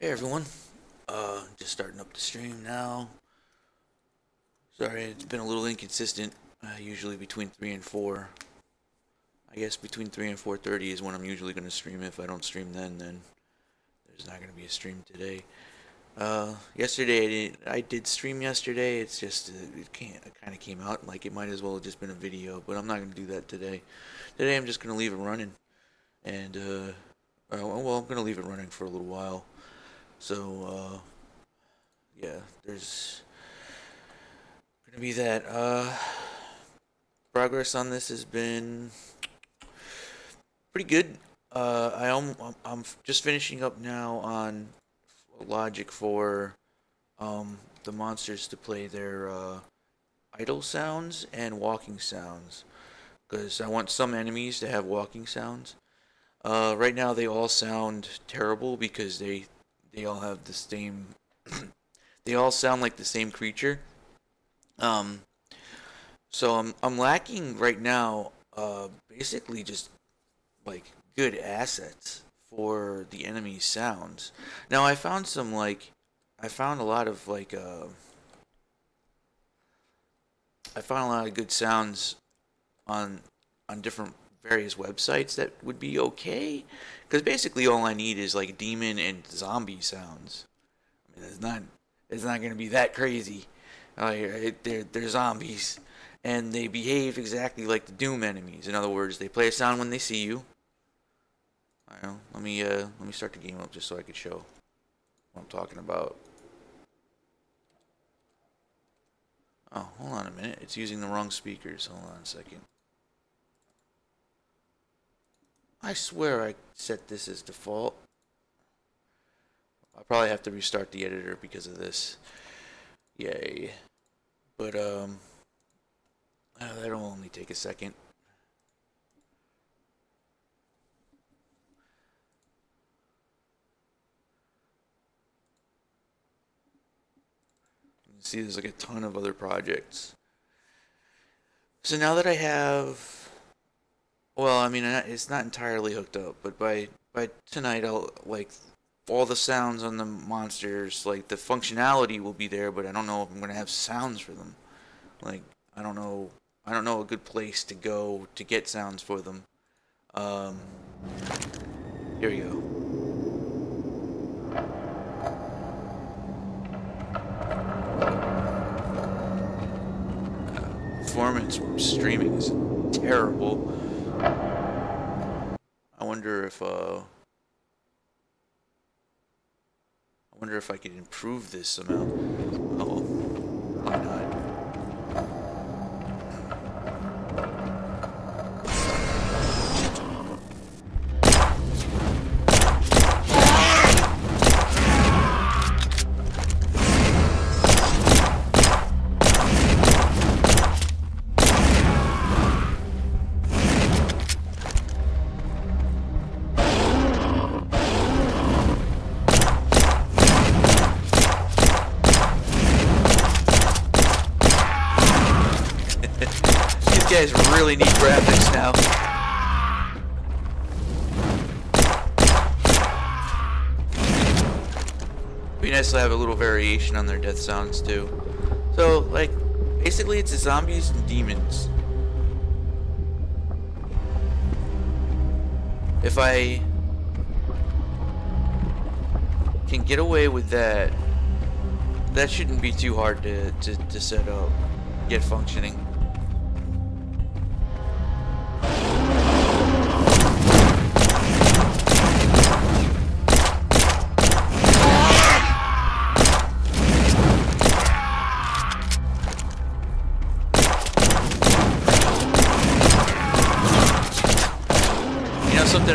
Hey everyone, just starting up the stream now. Sorry, it's been a little inconsistent. Usually between 3 and 4. I guess between 3 and 4:30 is when I'm usually going to stream. If I don't stream then there's not going to be a stream today. Yesterday I did stream yesterday. It's just it kind of came out like it might as well have just been a video, but I'm not going to do that today. Today I'm just going to leave it running, and well, I'm going to leave it running for a little while. So, yeah, there's gonna be that. Progress on this has been pretty good. I'm just finishing up now on logic for the monsters to play their idle sounds and walking sounds, because I want some enemies to have walking sounds. Right now they all sound terrible because they all have the same they all sound like the same creature. So I'm lacking right now basically just like good assets for the enemy sounds. Now I found a lot of I found a lot of good sounds on different various websites that would be okay, because basically all I need is like demon and zombie sounds. I mean, it's not gonna be that crazy. They're zombies, and they behave exactly like the Doom enemies. In other words, they play a sound when they see you. I don't know. Let me start the game up just so I could show what I'm talking about. Oh, hold on a minute. It's using the wrong speakers. Hold on a second. I swear I set this as default. I'll probably have to restart the editor because of this. Yay. But, that'll only take a second. You can see there's like a ton of other projects. So now that I have... Well, I mean, it's not entirely hooked up, but by tonight, I'll like all the sounds on the monsters, like the functionality will be there, but I don't know if I'm gonna have sounds for them. Like I don't know a good place to go to get sounds for them. Here we go. Performance streaming is terrible. I wonder if I could improve this somehow. Oh, why not? These guys really need graphics now. It'd be nice to have a little variation on their death sounds too. So, like, basically it's the zombies and demons. If I can get away with that, that shouldn't be too hard to set up, get functioning.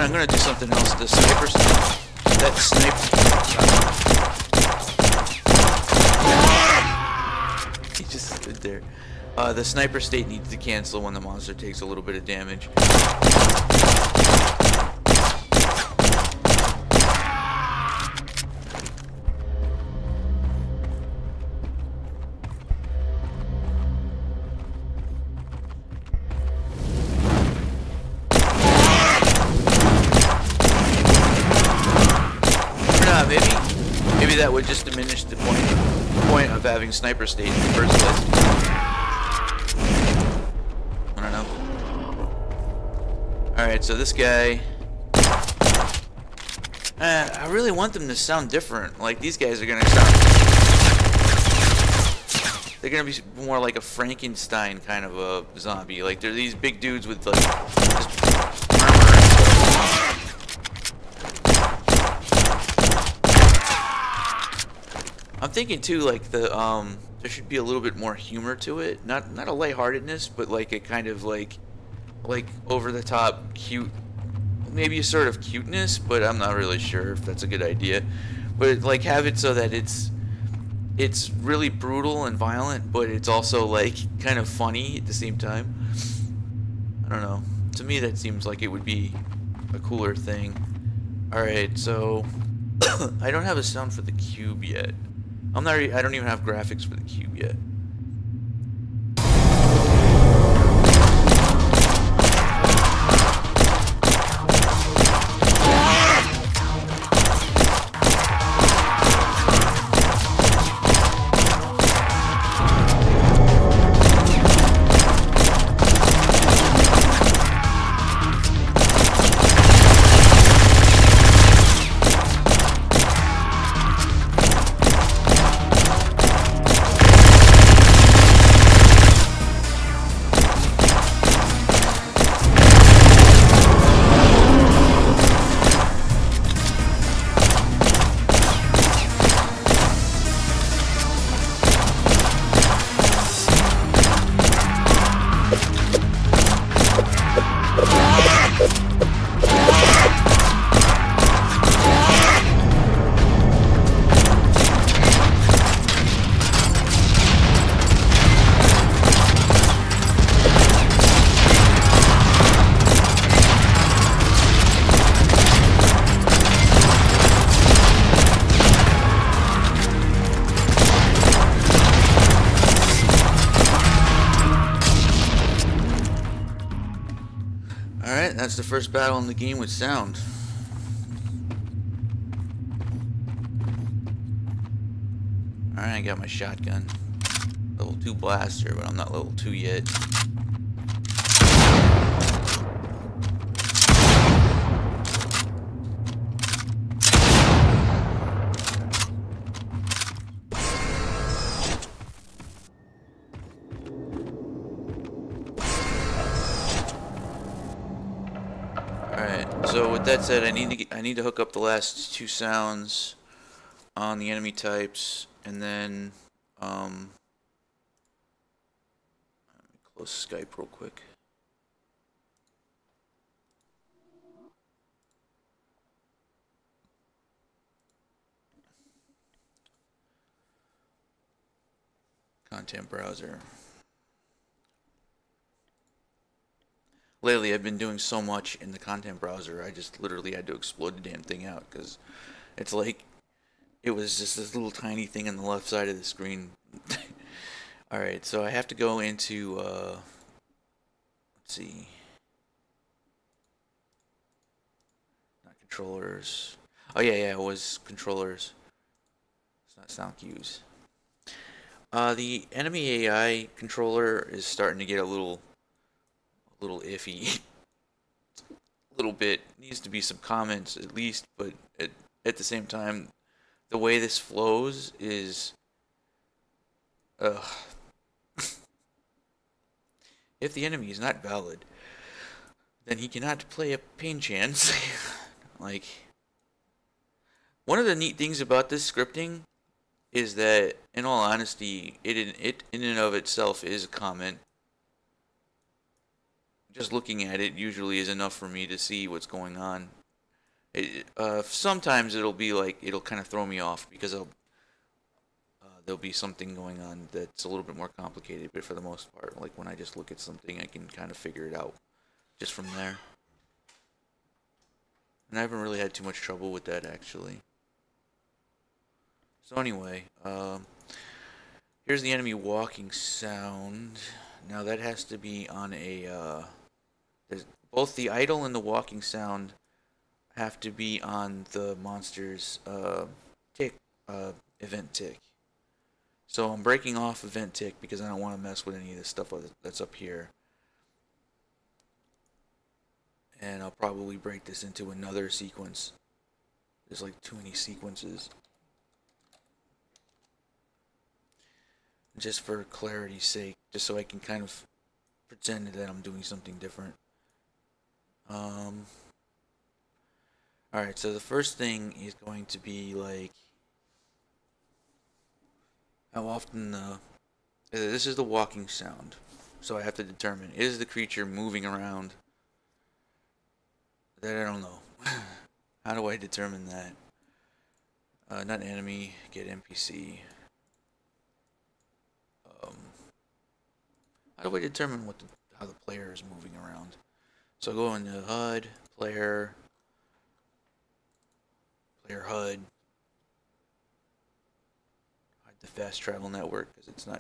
I'm gonna do something else. The sniper, that sniper. He just stood there. The sniper state needs to cancel when the monster takes a little bit of damage. Maybe maybe that would just diminish the point of having sniper state in the first place. I don't know. Alright, so this guy... I really want them to sound different. Like, these guys are gonna sound... They're gonna be more like a Frankenstein kind of a zombie. Like, they're these big dudes with, like, just armor and stuff. I'm thinking, too, like, there should be a little bit more humor to it. Not a lightheartedness, but, like, a kind of, like over-the-top cute... Maybe a sort of cuteness, but I'm not really sure if that's a good idea. But, like, have it so that it's really brutal and violent, but it's also, like, kind of funny at the same time. I don't know. To me, that seems like it would be a cooler thing. Alright, so... I don't have a sound for the cube yet. I don't even have graphics for the cube yet. Alright, that's the first battle in the game with sound. Alright, I got my shotgun. Level 2 blaster, but I'm not level 2 yet. So with that said, I need to hook up the last 2 sounds on the enemy types, and then let me close Skype real quick. Content browser. Lately, I've been doing so much in the content browser, I just literally had to explode the damn thing out, because it's like, it was just this little tiny thing on the left side of the screen. Alright, so I have to go into, let's see, not controllers, oh yeah, it was controllers, it's not sound cues. The enemy AI controller is starting to get a little iffy. A little bit. Needs to be some comments at least, but at the same time, the way this flows is... If the enemy is not valid, then he cannot play a pain chance. Like, one of the neat things about this scripting is that, in all honesty, it in and of itself is a comment. Just looking at it usually is enough for me to see what's going on. Sometimes it'll be like, it'll kind of throw me off because there'll be something going on that's a little bit more complicated, but for the most part, like when I just look at something, I can kind of figure it out just from there. And I haven't really had too much trouble with that, actually. So anyway, here's the enemy walking sound. Now that has to be on a, both the idle and the walking sound have to be on the monster's event tick. So I'm breaking off event tick because I don't want to mess with any of this stuff that's up here. And I'll probably break this into another sequence. There's like too many sequences. Just for clarity's sake, just so I can kind of pretend that I'm doing something different. Alright, so the first thing is going to be like how often this is the walking sound. So I have to determine, is the creature moving around? That I don't know. How do I determine that? Not enemy, get NPC. How do I determine how the player is moving around? So I go into HUD, player HUD, hide the fast travel network because it's no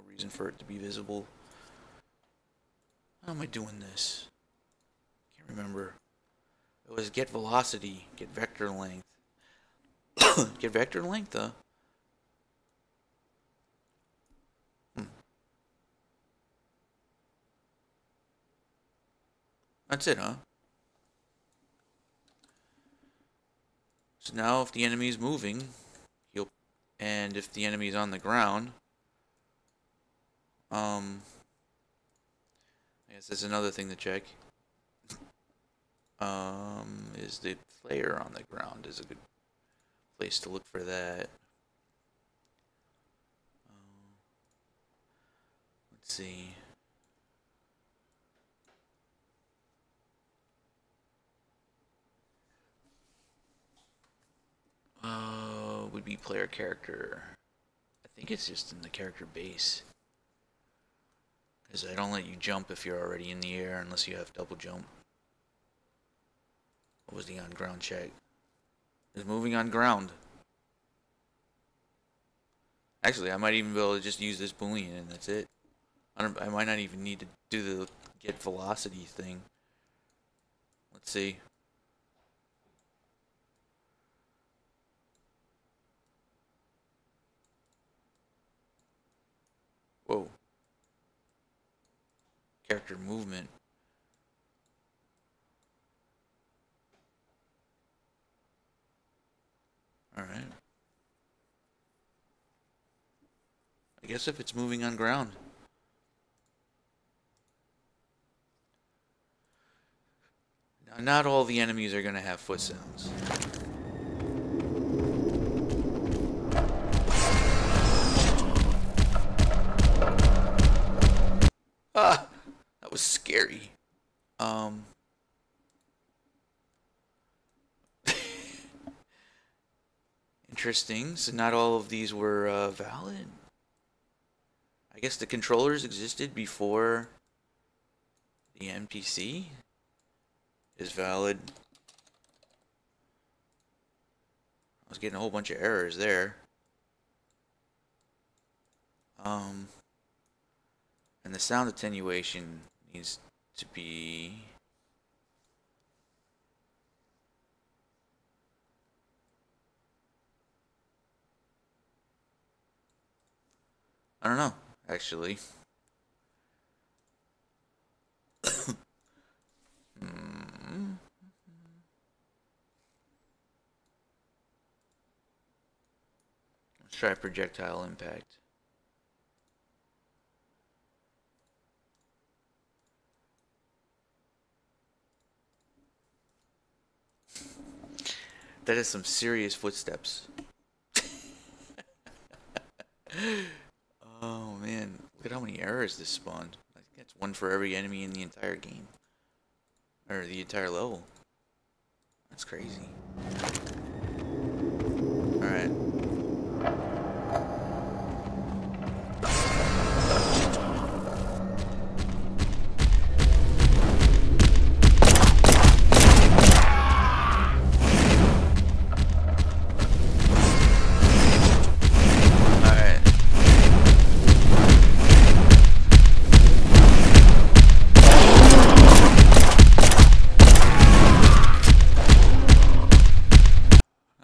reason for it to be visible. How am I doing this? Can't remember. It was get velocity, get vector length. Get vector length, huh? That's it, huh? So now if the enemy is moving, and if the enemy is on the ground, I guess that's another thing to check. Is the player on the ground is a good place to look for that. Let's see. Would be player character. I think it's just in the character base. Because I don't let you jump if you're already in the air unless you have double jump. What was the on ground check? It's moving on ground. Actually, I might even be able to just use this boolean and that's it. I might not even need to do the get velocity thing. Let's see. Whoa. Character movement. Alright. I guess if it's moving on ground. Now, not all the enemies are going to have foot sounds. Ah, that was scary. Interesting. So not all of these were valid. I guess the controllers existed before the NPC is valid. I was getting a whole bunch of errors there. And the sound attenuation needs to be I don't know, actually. Let's try projectile impact. That is some serious footsteps. Oh man, look at how many errors this spawned. I think that's one for every enemy in the entire game. Or the entire level. That's crazy. Alright.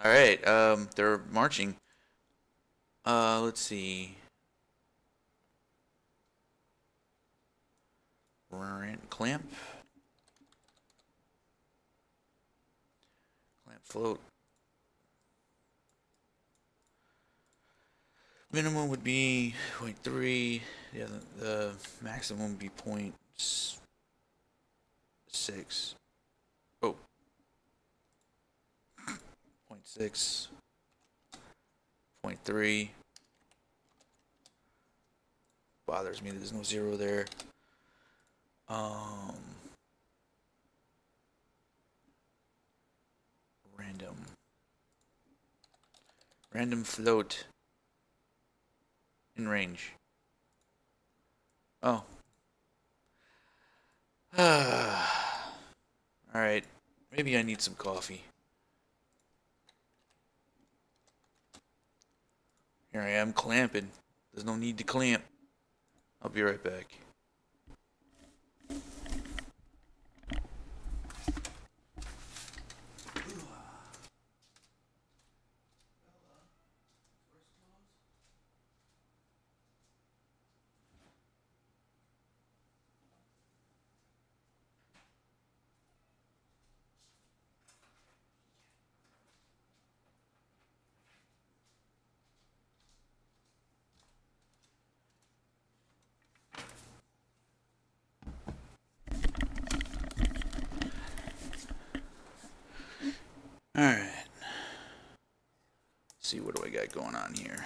Alright, they're marching. Let's see. Clamp. Clamp float. Minimum would be 0.3. Yeah, the maximum would be 0.6. Oh. 0.6. 0.3. Bothers me there's no zero there. Random float in range. Oh. Alright. Maybe I need some coffee. Here I am clamping. There's no need to clamp. I'll be right back. Alright. See, what do I got going on here?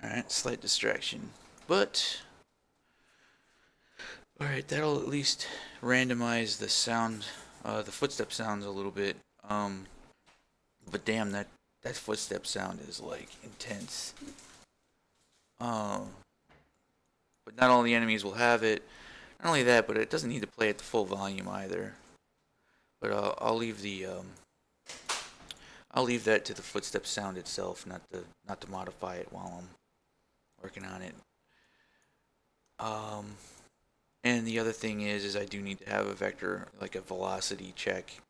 Alright, slight distraction. But, alright, that'll at least randomize the sound, the footstep sounds a little bit. But damn, that footstep sound is, like, intense. But not all the enemies will have it. Not only that, but it doesn't need to play at the full volume either. But I'll leave that to the footstep sound itself, not to modify it while I'm working on it. And the other thing is I do need to have a vector, like a velocity check,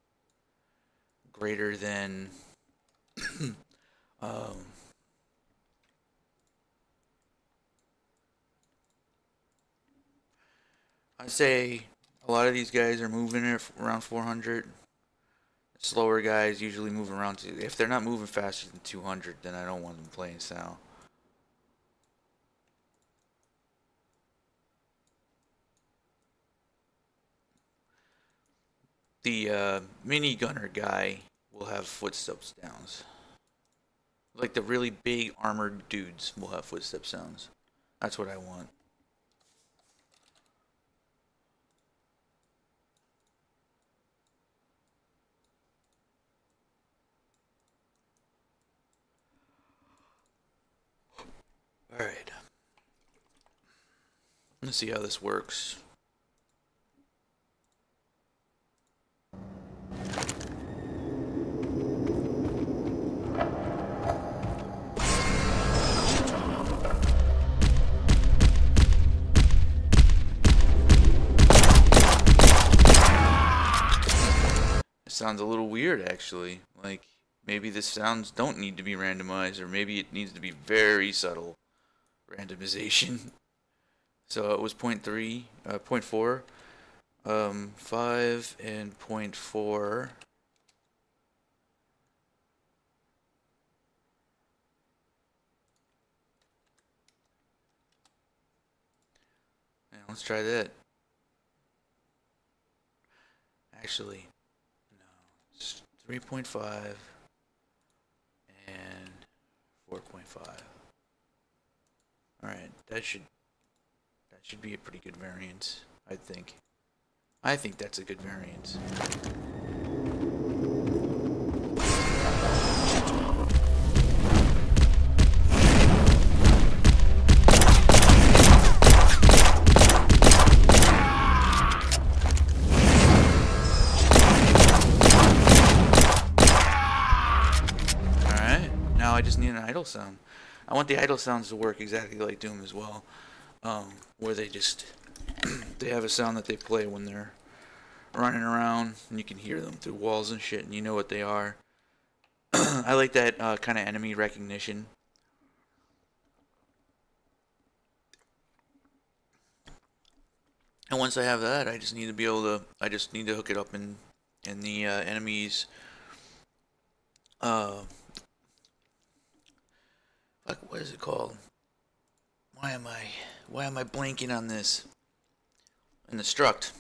greater than I'd say a lot of these guys are moving around 400. Slower guys usually move around to, if they're not moving faster than 200, then I don't want them playing sound. The mini gunner guy will have footstep sounds. Like the really big armored dudes will have footstep sounds. That's what I want. Alright. Let's see how this works. Sounds a little weird, actually. Like, maybe the sounds don't need to be randomized, or maybe it needs to be very subtle randomization. So it was 0.3, 0.4, 5, and 0.4. Yeah, let's try that. Actually, no, it's 3.5 and 4.5. Alright, that should be a pretty good variance, I think. I think that's a good variance. Alright, now I just need an idle sound. I want the idle sounds to work exactly like Doom as well. Where they just they have a sound that they play when they're running around and you can hear them through walls and shit and you know what they are. I like that kind of enemy recognition. And once I have that, I just need to be able to hook it up in the enemies what is it called? Why am I blanking on this? In the struct,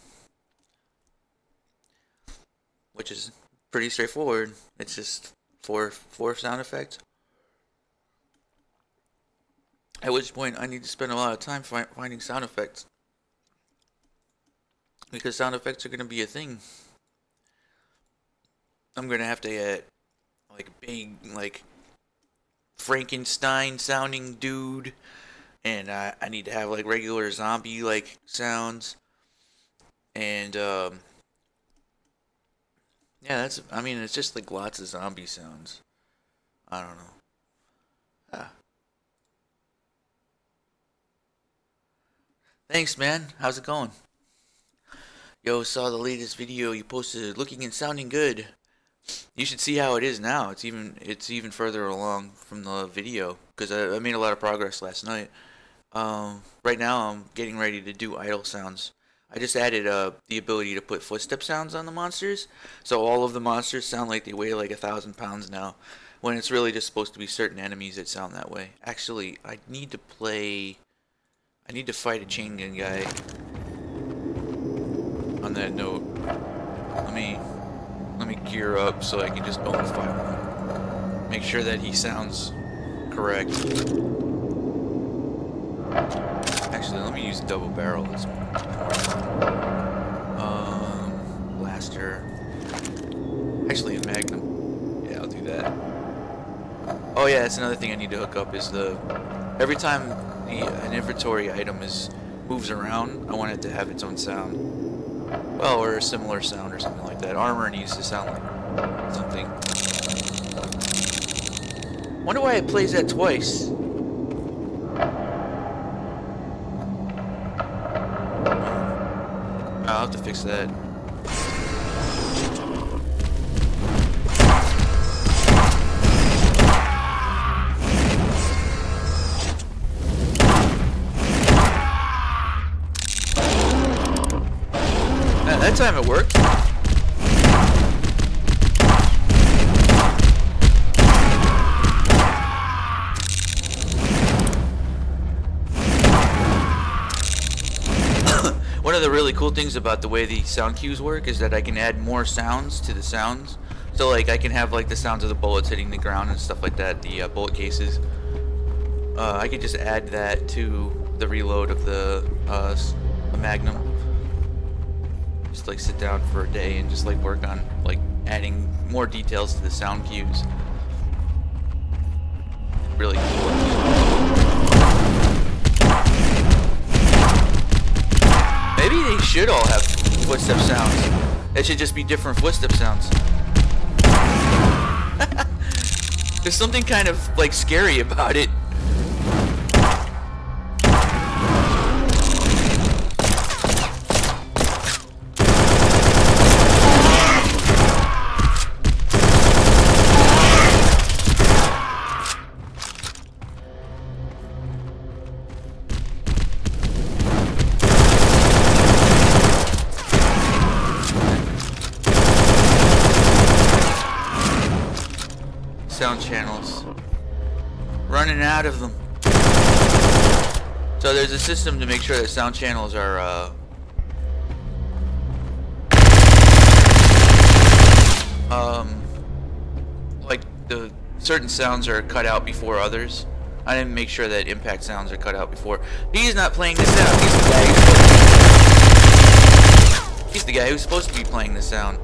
which is pretty straightforward. It's just four sound effects. At which point I need to spend a lot of time finding sound effects, because sound effects are going to be a thing. I'm going to have to get like a big like Frankenstein sounding dude, and I need to have like regular zombie like sounds, and yeah, it's just like lots of zombie sounds. I don't know. Thanks, man. How's it going? Yo, saw the latest video you posted, looking and sounding good. You should see how it is now. It's even further along from the video, because I made a lot of progress last night. Right now I'm getting ready to do idle sounds. I just added the ability to put footstep sounds on the monsters, so all of the monsters sound like they weigh like 1,000 pounds now, when it's really just supposed to be certain enemies that sound that way. Actually, I need to fight a chain gun guy. On that note, let me gear up so I can just go and fight one. Make sure that he sounds correct. Actually, let me use double barrel. That's more. Blaster. Actually, a magnum. Yeah, I'll do that. Oh yeah, that's another thing I need to hook up is every time an inventory item moves around, I want it to have its own sound. Well, or a similar sound or something like that. Armor needs to sound like something. Wonder why it plays that twice. I'll have to fix that. That time it worked. One of the really cool things about the way the sound cues work is that I can add more sounds to the sounds. So like I can have like the sounds of the bullets hitting the ground and stuff like that, the bullet cases. I could just add that to the reload of the Magnum. Just like sit down for a day and just like work on like adding more details to the sound cues. Really cool. Maybe they should all have footstep sounds. It should just be different footstep sounds. There's something kind of like scary about it. Sound channels. Running out of them. So there's a system to make sure that sound channels are like the certain sounds are cut out before others. I didn't make sure that impact sounds are cut out before. He's not playing this sound. He's the guy who's supposed to be playing the sound.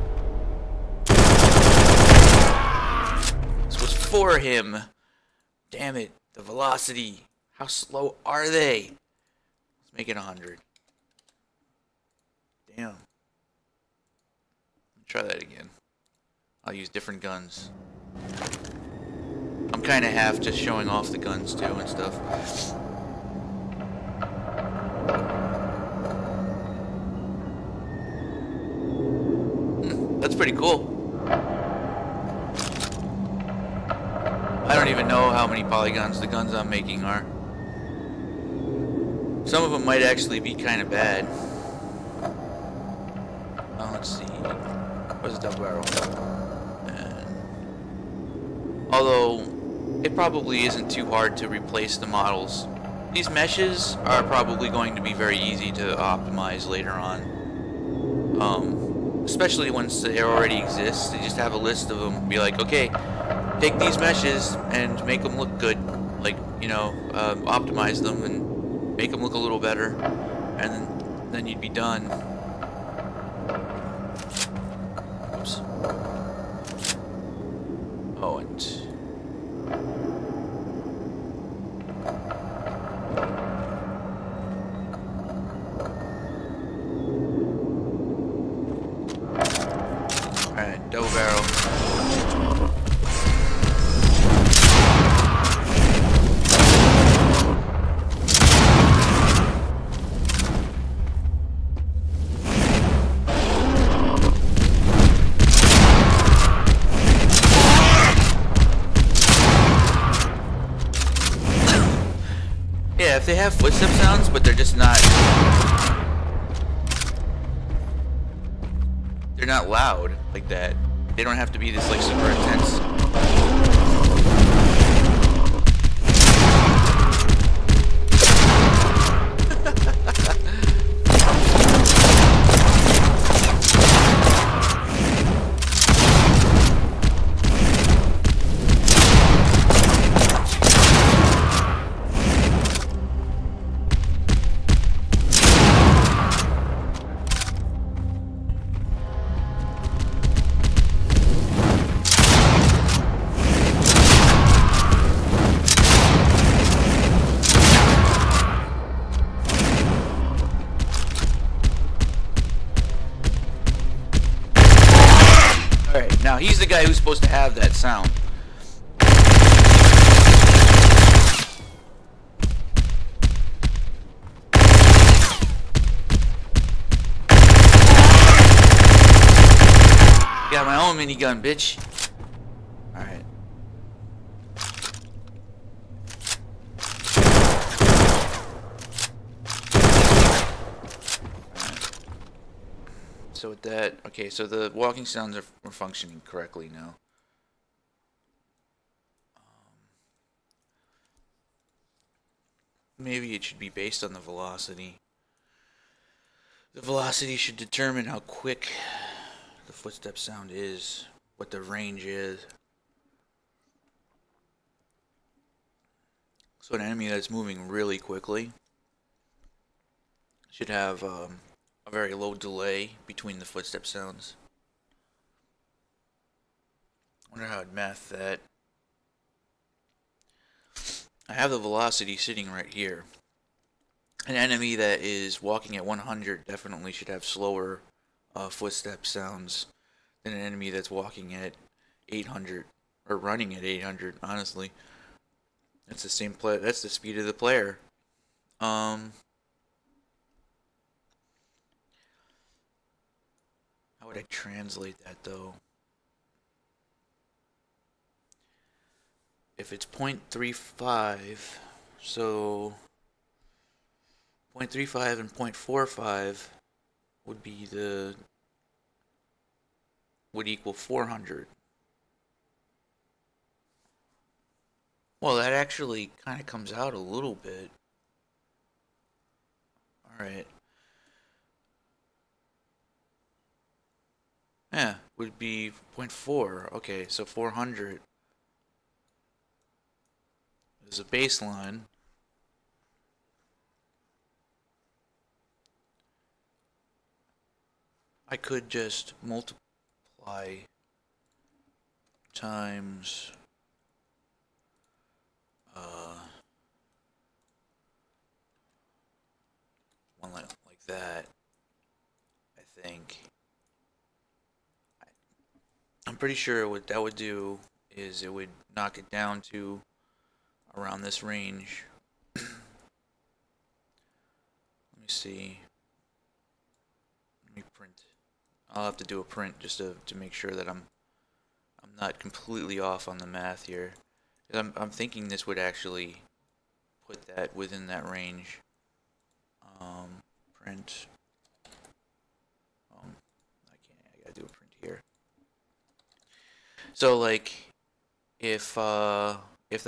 This was for him. Damn it. The velocity. How slow are they? Let's make it 100. Damn. Try that again. I'll use different guns. I'm kind of half just showing off the guns too and stuff. That's pretty cool. I don't even know how many polygons the guns I'm making are. Some of them might actually be kind of bad. Let's see. Where's the double barrel? Although, it probably isn't too hard to replace the models. These meshes are probably going to be very easy to optimize later on. Especially once they already exist. They just have a list of them. Be like, okay, take these meshes and make them look good. Like, you know, optimize them and make them look a little better. And then you'd be done. Oops. Oh, and... Alright, double barrel. Yeah, if they have footstep sounds, but they're just not... They're not loud like that. They don't have to be this, like, super intense. Now, he's the guy who's supposed to have that sound. Got my own minigun, bitch. Alright. So with that, okay, so the walking sounds are functioning correctly now. Maybe it should be based on the velocity. The velocity should determine how quick the footstep sound is, what the range is. So an enemy that's moving really quickly should have a very low delay between the footstep sounds. I wonder how I'd math that. I have the velocity sitting right here. An enemy that is walking at 100 definitely should have slower footstep sounds than an enemy that's walking at 800 or running at 800. Honestly, that's the same play. That's the speed of the player. How would I translate that though? If it's 0.35, so 0.35 and 0.45 would be would equal 400. Well, that actually kind of comes out a little bit. Alright. Yeah, would be 0.4. Okay, so 400. as a baseline. I could just multiply times one like that. I think. I'm pretty sure what that would do is it would knock it down to around this range. Let me see. Let me print. I'll have to do a print just to make sure that I'm not completely off on the math here. I'm thinking this would actually put that within that range. Print. I can't. I gotta do a print here. So like, if the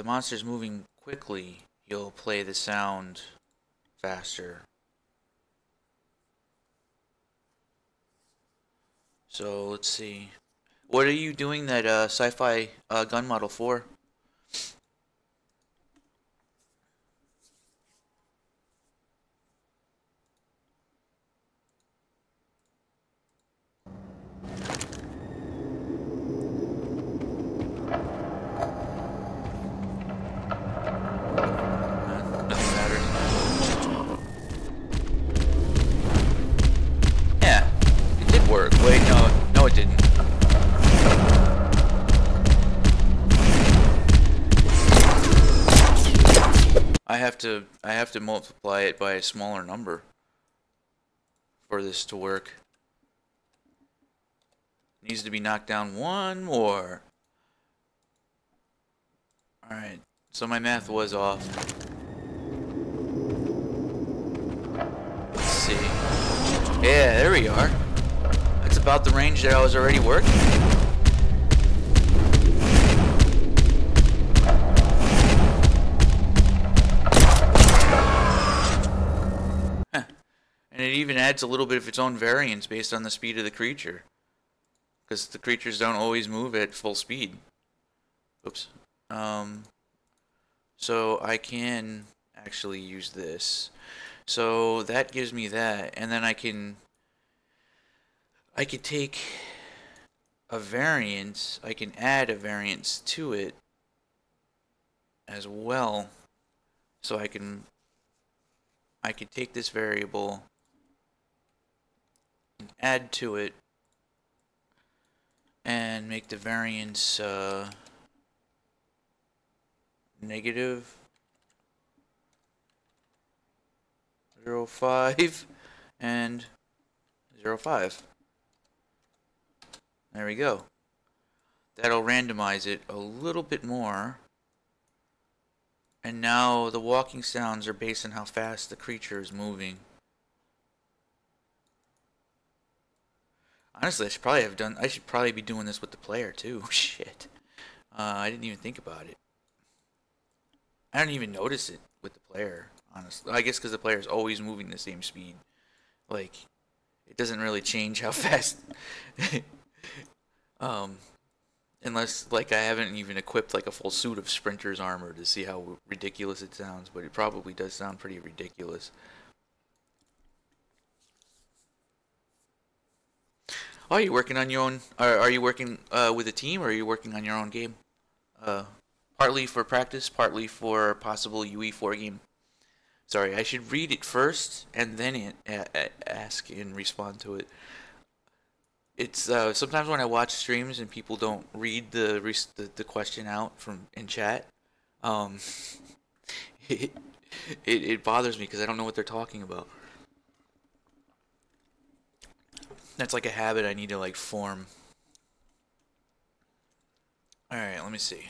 monster's moving quickly, you'll play the sound faster. So let's see. What are you doing that sci-fi gun model for? Nothing matters. Yeah, it did work. Wait, no, it didn't. I have to multiply it by a smaller number for this to work. It needs to be knocked down one more. Alright, so my math was off. Let's see. Yeah, there we are. That's about the range that I was already working. And it even adds a little bit of its own variance based on the speed of the creature. Because the creatures don't always move at full speed. Oops. So I can actually use this. So that gives me that. And then I could take a variance. I can add a variance to it as well. So I could take this variable and add to it and make the variance negative 0.5 and 0.5. There we go. That'll randomize it a little bit more. And now the walking sounds are based on how fast the creature is moving. Honestly, I should probably be doing this with the player too. Shit. I didn't even think about it. I don't even notice it with the player, honestly. I guess because the player is always moving the same speed. Like, it doesn't really change how fast. Unless, like, I haven't even equipped, like, a full suit of Sprinter's armor to see how ridiculous it sounds. But it probably does sound pretty ridiculous. Oh, are you working on your own? Are you working with a team, or are you working on your own game? Partly for practice, partly for possible UE4 game. Sorry, I should read it first and then ask and respond to it. It's sometimes when I watch streams and people don't read the question out in chat, it bothers me because I don't know what they're talking about. That's like a habit I need to like form. Alright, let me see.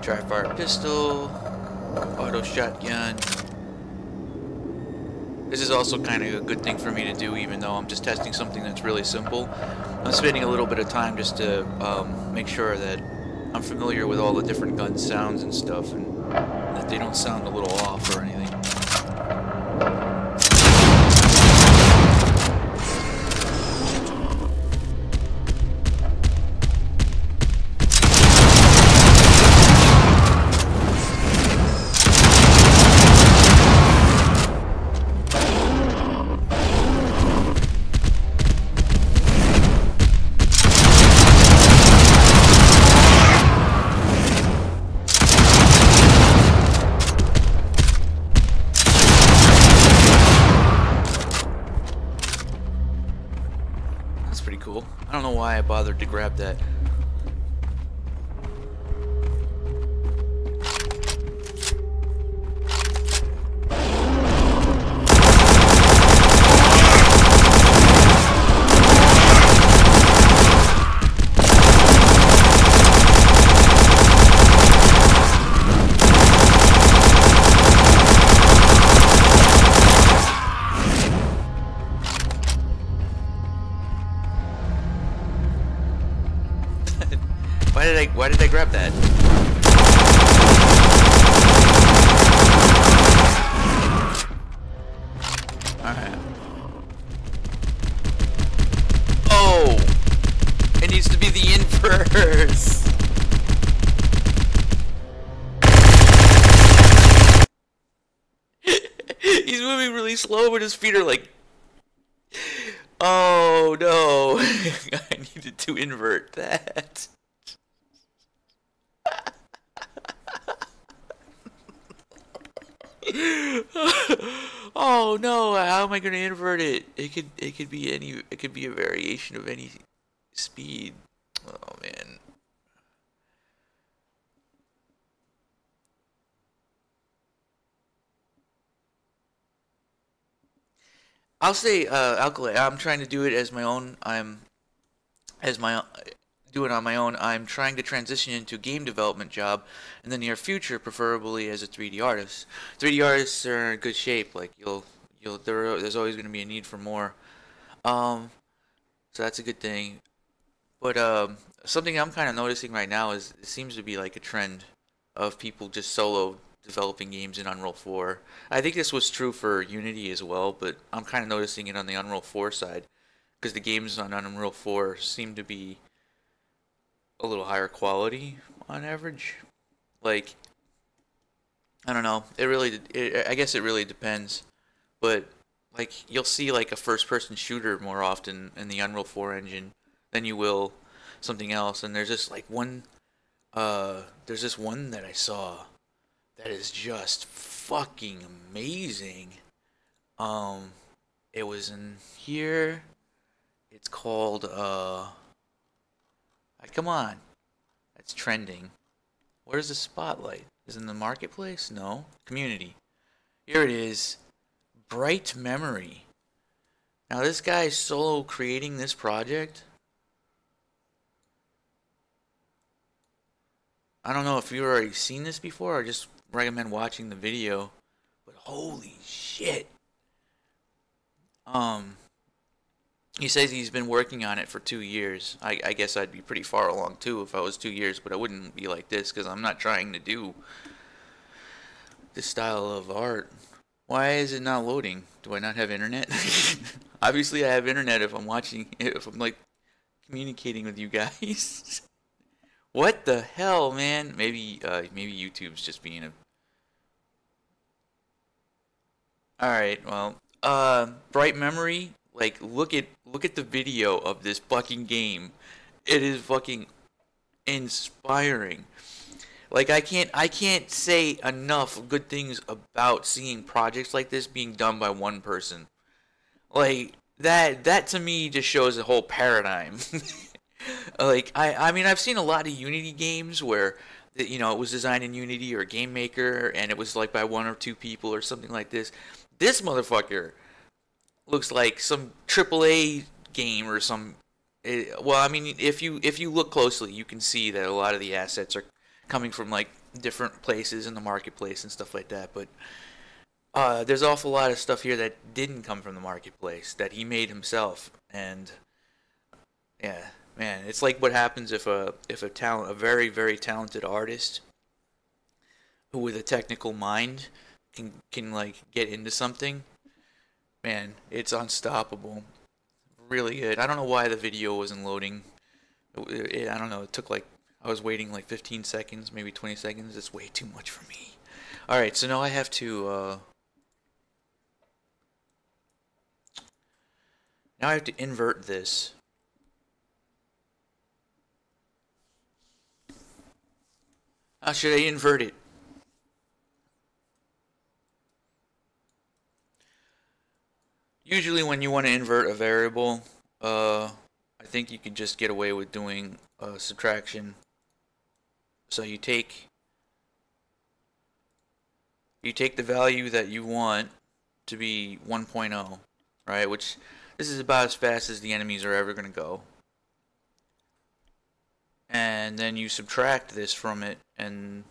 Tri-fire pistol, auto shotgun. This is also kind of a good thing for me to do, even though I'm just testing something that's really simple. I'm spending a little bit of time just to make sure that I'm familiar with all the different gun sounds and stuff, and that they don't sound a little off or anything. Pretty cool. I don't know why I bothered to grab that. Why did I grab that? Alright. Oh! It needs to be the inverse! He's moving really slow, but his feet are like... Oh no! I needed to invert that. Oh no, how am I gonna invert it? It could be a variation of any speed. Oh man. I'll say Alkali, I'm trying to do it as my own. Do it on my own. I'm trying to transition into a game development job in the near future, preferably as a 3D artist. 3D artists are in good shape. Like there's always going to be a need for more. So that's a good thing. But something I'm kind of noticing right now is it seems to be like a trend of people just solo developing games in Unreal 4. I think this was true for Unity as well, but I'm kind of noticing it on the Unreal 4 side because the games on Unreal 4 seem to be a little higher quality on average. Like, I don't know. I guess it really depends. But like, you'll see like a first-person shooter more often in the Unreal 4 engine than you will something else. And there's just like there's this one that I saw that is just fucking amazing. It was in here. It's called come on. That's trending. Where's the spotlight? Is it in the marketplace? No. Community. Here it is. Bright Memory. Now this guy is solo creating this project. I don't know if you've already seen this before or just recommend watching the video. But holy shit. He says he's been working on it for 2 years. I guess I'd be pretty far along too if I was 2 years, but I wouldn't be like this because I'm not trying to do this style of art. Why is it not loading? Do I not have internet? Obviously I have internet if I'm watching, if I'm like communicating with you guys. What the hell, man? Maybe YouTube's just being a... Alright, well, Bright Memory... Like, look at the video of this fucking game. It is fucking inspiring. Like, I can't say enough good things about seeing projects like this being done by one person. Like, that to me just shows a whole paradigm. Like, I mean, I've seen a lot of Unity games where, you know, it was designed in Unity or Game Maker and it was like by 1 or 2 people or something like this. This motherfucker looks like some AAA game or some... well, I mean, if you look closely, you can see that a lot of the assets are coming from like different places in the marketplace and stuff like that. But There's an awful lot of stuff here that didn't come from the marketplace that he made himself, and yeah, man, it's like what happens if a very very talented artist who with a technical mind can like get into something. Man, it's unstoppable. Really good. I don't know why the video wasn't loading. I don't know. It took like I was waiting like 15 seconds, maybe 20 seconds. It's way too much for me. All right, so now I have to. Now I have to invert this. How should I invert it? Usually when you want to invert a variable, I think you can just get away with doing subtraction. So you take the value that you want to be 1.0, right? Which this is about as fast as the enemies are ever going to go. And then you subtract this from it, and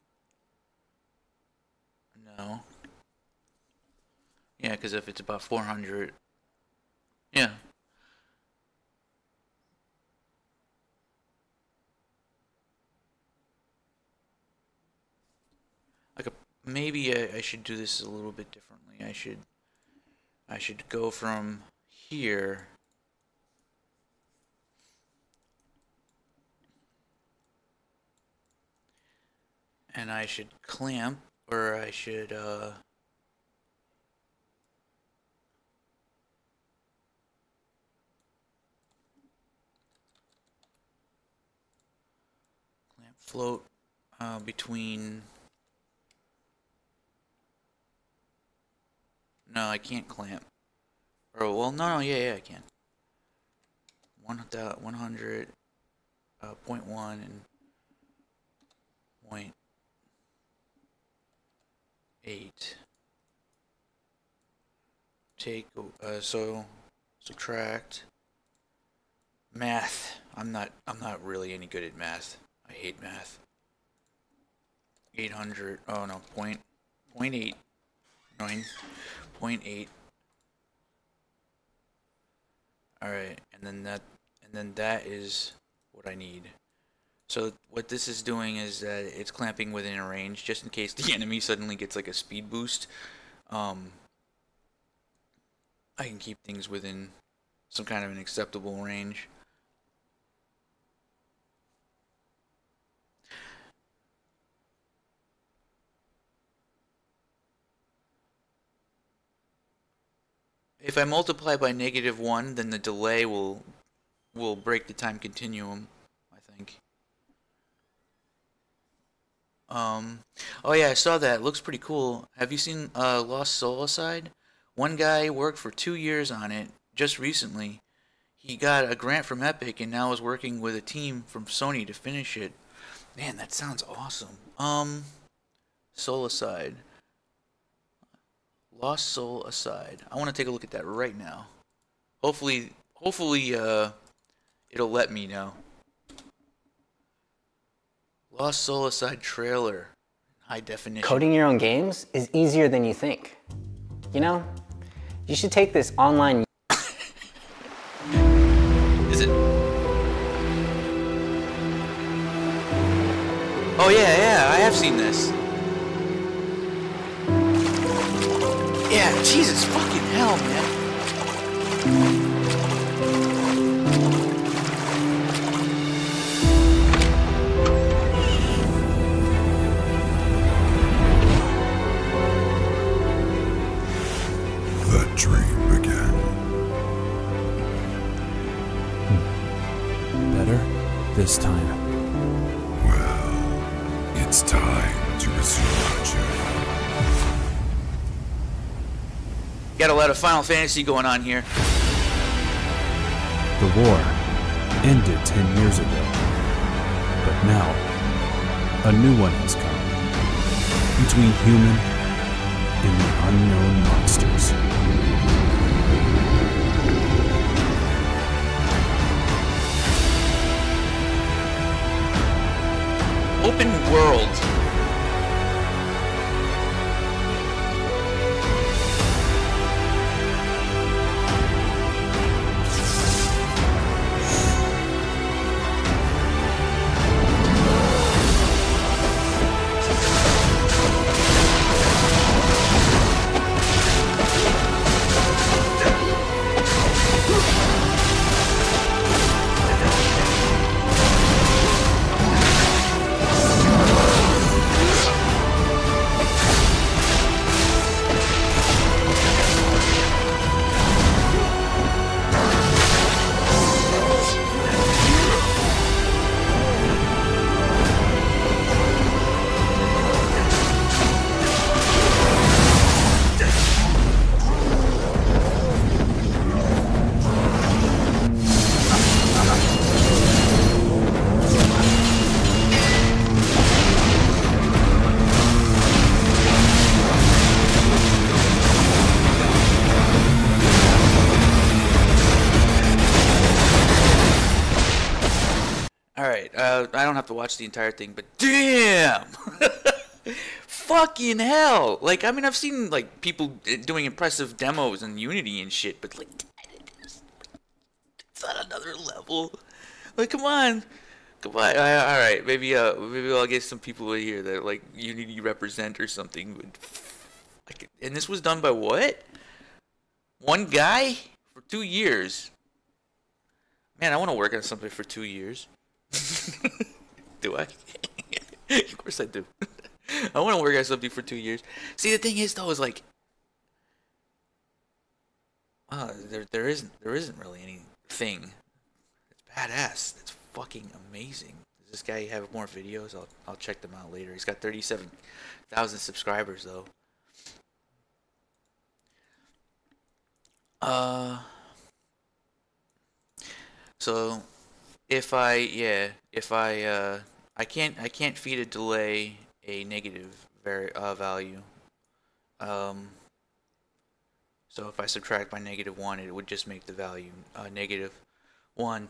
no. Yeah, because if it's about 400, yeah. Like maybe I should do this a little bit differently. I should go from here. And I should clamp, or I should clamp float between. No, I can't clamp. Or well, no, yeah, I can. 100.1 and 0.8. Take so subtract math. I'm not really any good at math. I hate math. 800. Oh no, point 0.8. 9.8. All right, and then that is what I need. So what this is doing is that it's clamping within a range, just in case the enemy suddenly gets like a speed boost. I can keep things within some kind of an acceptable range. If I multiply by -1, then the delay will break the time continuum, I think. Oh yeah, I saw that. It looks pretty cool. Have you seen Lost Soulside? One guy worked for 2 years on it just recently. He got a grant from Epic and now is working with a team from Sony to finish it. Man, that sounds awesome. Soulside. Lost Soul Aside. I want to take a look at that right now. Hopefully, it'll let me know. Lost Soul Aside trailer, high definition. Coding your own games is easier than you think. You know, you should take this online. Is it? Oh yeah, I have seen this. Yeah, Jesus fucking hell, man. The dream began. Better this time. Well, it's time to resume our journey. Got a lot of Final Fantasy going on here. The war ended 10 years ago. But now, a new one has come. Between human and the unknown monsters. Open world. I don't have to watch the entire thing, but damn, fucking hell! Like, I mean, I've seen like people doing impressive demos in Unity and shit, but like, it's on another level. Like, come on. All right, maybe I'll get some people in here that like Unity represent or something. But, and this was done by what? One guy for 2 years. Man, I want to work on something for 2 years. Do I? Of course I do. I want to work on something for 2 years. See, the thing is though, is like, there isn't really anything. It's badass. It's fucking amazing. Does this guy have more videos? I'll check them out later. He's got 37,000 subscribers though. So if I can't feed a delay a negative value. So if I subtract by -1, it would just make the value -1.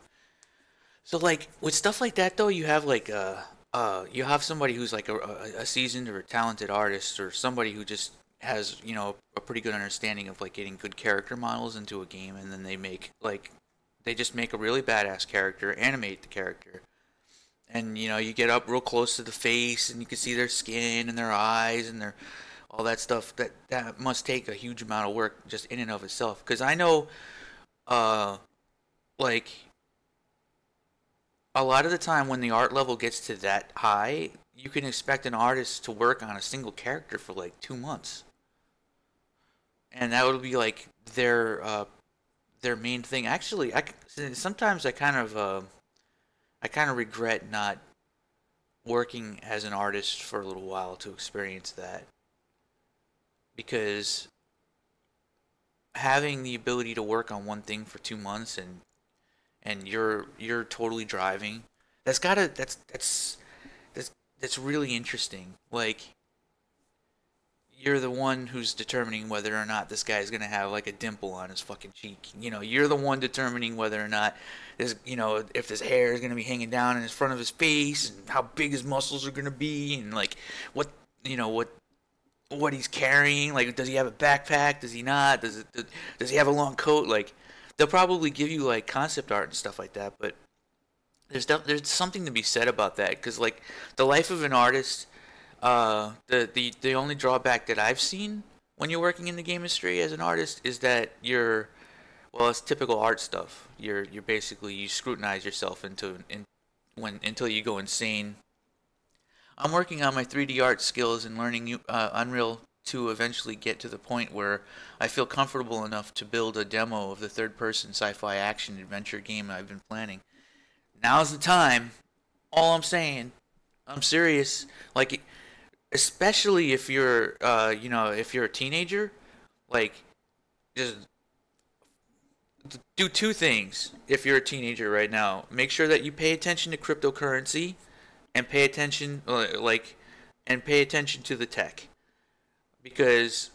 So like with stuff like that though, you have like you have somebody who's like a seasoned or a talented artist, or somebody who just has, you know, a pretty good understanding of like getting good character models into a game, and then they just make a really badass character, animate the character, and you know, you get up real close to the face and you can see their skin and their eyes and their all that stuff. That must take a huge amount of work just in and of itself, because I know like a lot of the time when the art level gets to that high, you can expect an artist to work on a single character for like 2 months, and that would be like their main thing. Actually, sometimes I kind of regret not working as an artist for a little while to experience that, because having the ability to work on one thing for 2 months and you're totally driving, that's really interesting. Like, you're the one who's determining whether or not this guy's gonna have like a dimple on his fucking cheek. You know, you're the one determining whether or not this, you know, if his hair is gonna be hanging down in his front of his face, and how big his muscles are gonna be, and like what he's carrying. Like, does he have a backpack? Does he not? Does he have a long coat? Like, they'll probably give you like concept art and stuff like that, but there's something to be said about that, because like the life of an artist, the only drawback that I've seen when you're working in the game industry as an artist is that it's typical art stuff. You're basically, you scrutinize yourself until you go insane. I'm working on my 3D art skills and learning Unreal to eventually get to the point where I feel comfortable enough to build a demo of the third-person sci-fi action adventure game I've been planning. Now's the time. All I'm saying. I'm serious. Like, especially if you're, if you're a teenager, like, just do two things. If you're a teenager right now, make sure that you pay attention to cryptocurrency, and pay attention, pay attention to the tech, because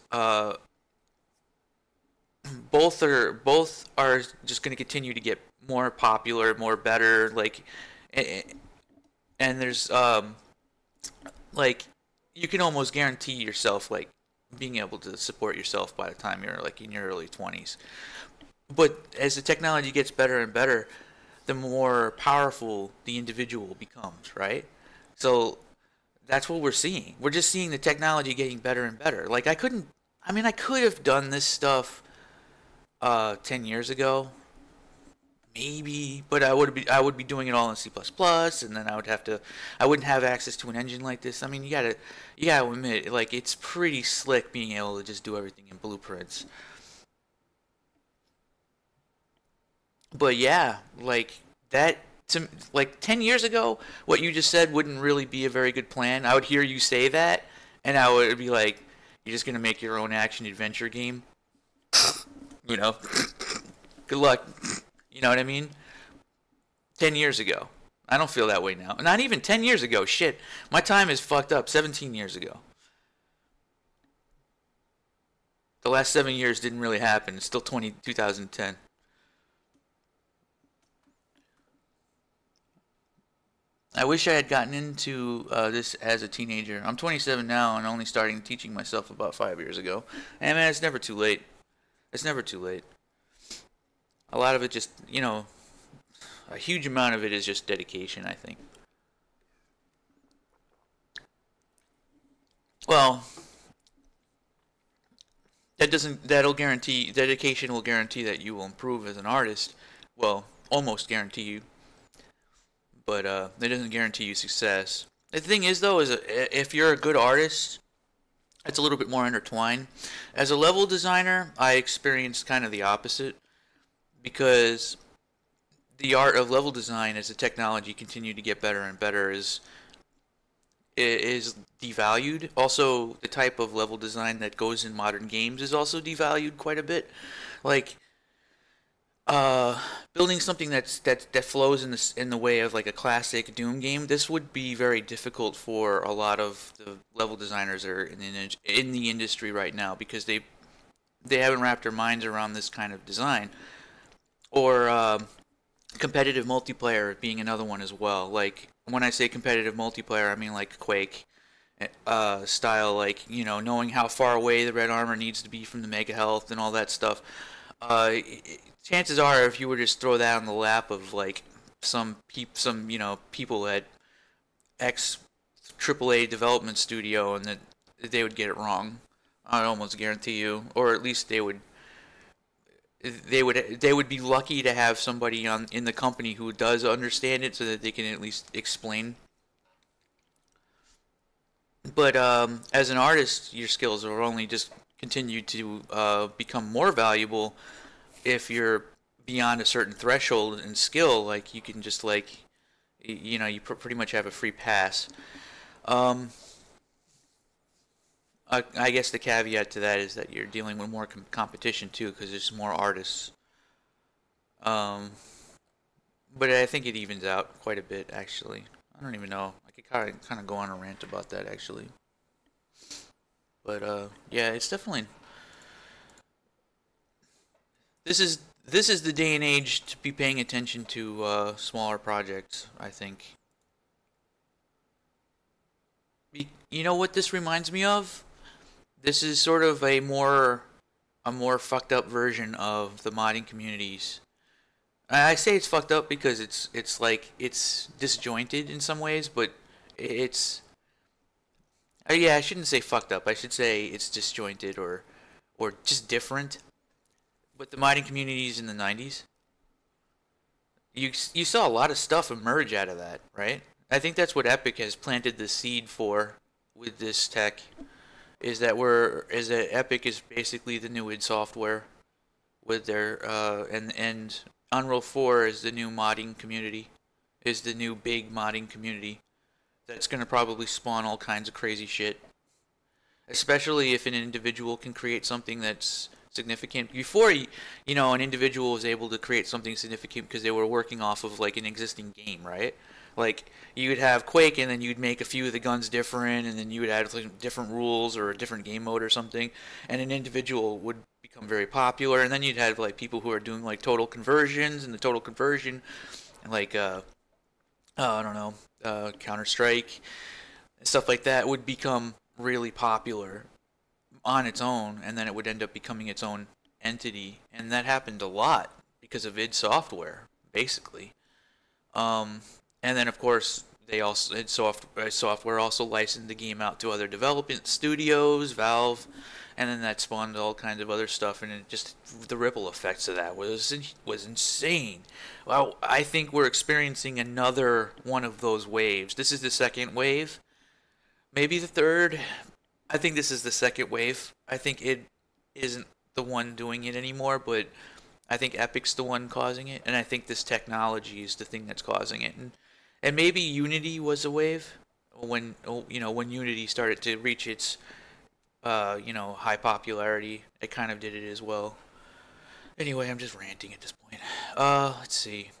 both are just going to continue to get more popular, more better. Like, and there's like, you can almost guarantee yourself like being able to support yourself by the time you're like in your early 20s. But as the technology gets better and better, the more powerful the individual becomes, right? So that's what we're seeing. We're just seeing the technology getting better and better. Like, I could have done this stuff 10 years ago, maybe, but I would be doing it all in C++, and then I wouldn't have access to an engine like this. I mean, you gotta admit, like, it's pretty slick being able to just do everything in blueprints. But yeah, like that, like 10 years ago, what you just said wouldn't really be a very good plan. I would hear you say that, and I would be like, you're just gonna make your own action adventure game? You know? Good luck. You know what I mean? 10 years ago. I don't feel that way now. Not even 10 years ago. Shit. My time is fucked up. 17 years ago. The last 7 years didn't really happen. It's still 2010. I wish I had gotten into this as a teenager. I'm 27 now and only starting teaching myself about 5 years ago. And man, it's never too late. It's never too late. A lot of it just, a huge amount of it is just dedication, I think. Well, dedication will guarantee that you will improve as an artist. Well, almost guarantee you. But that doesn't guarantee you success. The thing is, though, is if you're a good artist, it's a little bit more intertwined. As a level designer, I experienced kind of the opposite, because the art of level design, as the technology continued to get better and better, is devalued. Also, the type of level design that goes in modern games is also devalued quite a bit. Like, building something that flows in the way of like a classic Doom game, this would be very difficult for a lot of the level designers that are in the industry right now, because they haven't wrapped their minds around this kind of design. Or competitive multiplayer being another one as well. Like, when I say competitive multiplayer, I mean like Quake style, like, knowing how far away the red armor needs to be from the mega health and all that stuff. Chances are, if you were to just throw that on the lap of like some people at X AAA development studio, and that they would get it wrong, I'd almost guarantee you. Or at least they would be lucky to have somebody in the company who does understand it, so that they can at least explain. But as an artist, your skills will only just continue to become more valuable if you're beyond a certain threshold in skill. Like, you can just you pretty much have a free pass. I guess the caveat to that is that you're dealing with more competition too, because there's more artists. But I think it evens out quite a bit, actually. I don't even know. I could kind of go on a rant about that, actually. But yeah, it's definitely. This is the day and age to be paying attention to smaller projects, I think. You know what this reminds me of? This is sort of a more fucked up version of the modding communities. I say it's fucked up because it's disjointed in some ways, but it's yeah, I shouldn't say fucked up. I should say it's disjointed or just different. But the modding communities in the 90s, you saw a lot of stuff emerge out of that, right? I think that's what Epic has planted the seed for with this tech, is that Epic is basically the new id Software with their and Unreal 4 is the new modding community, is the new big modding community that's going to probably spawn all kinds of crazy shit, especially if an individual can create something that's significant. Before, an individual was able to create something significant because they were working off of like an existing game, right? Like, you would have Quake, and then you'd make a few of the guns different, and then you would add like different rules or a different game mode or something, and an individual would become very popular. And then you'd have like people who are doing like total conversions, and the total conversion, like I don't know, Counter-Strike and stuff like that would become really popular on its own, and then it would end up becoming its own entity. And that happened a lot because of id Software, basically. And then, of course, id Software also licensed the game out to other development studios, Valve, and then that spawned all kinds of other stuff, and the ripple effects of that was insane. Well, I think we're experiencing another one of those waves. This is the second wave, maybe the third. I think this is the second wave. I think it isn't the one doing it anymore, but I think Epic's the one causing it, and I think this technology is the thing that's causing it. And maybe Unity was a wave when Unity started to reach its high popularity. It kind of did it as well. Anyway, I'm just ranting at this point. Let's see.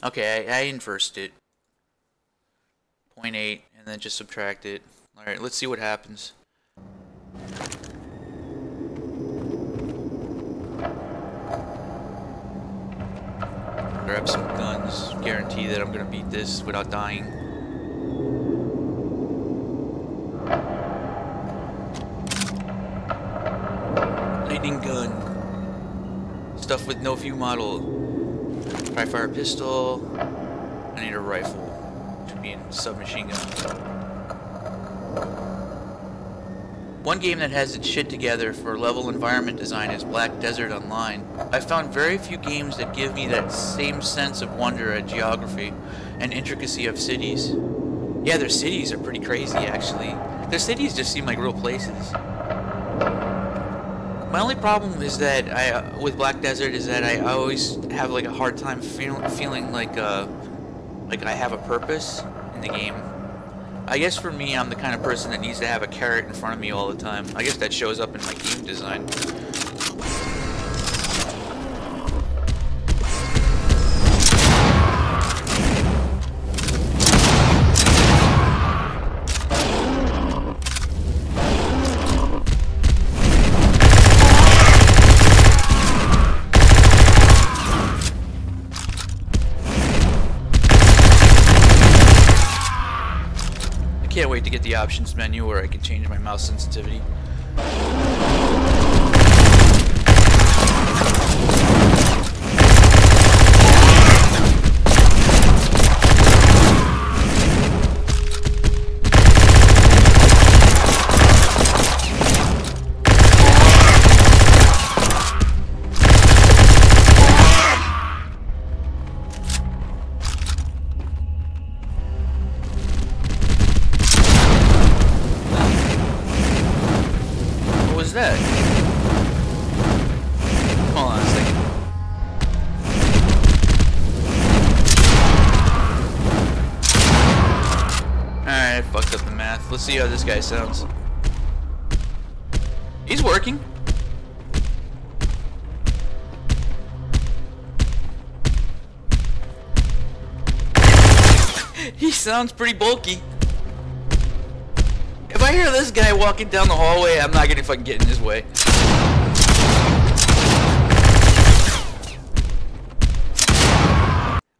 Okay, I inversed it. 0.8, and then just subtract it. Alright, let's see what happens. grab some guns. Guarantee that I'm gonna beat this without dying. Lightning gun. Stuff with no view model. Tri-fire pistol. I need a rifle. Should be a submachine gun. One game that has its shit together for level environment design is Black Desert Online. I found very few games that give me that same sense of wonder at geography and intricacy of cities. Yeah, their cities are pretty crazy, actually. Their cities just seem like real places. My only problem is that with Black Desert is that I always have like a hard time feeling like I have a purpose in the game. I guess for me, I'm the kind of person that needs to have a carrot in front of me all the time. I guess that shows up in my game design. Can't wait to get the options menu where I can change my mouse sensitivity. That? Hold on a second. Alright, I fucked up the math. Let's see how this guy sounds. He's working. He sounds pretty bulky. If I hear this guy walking down the hallway, I'm not gonna fucking get in his way.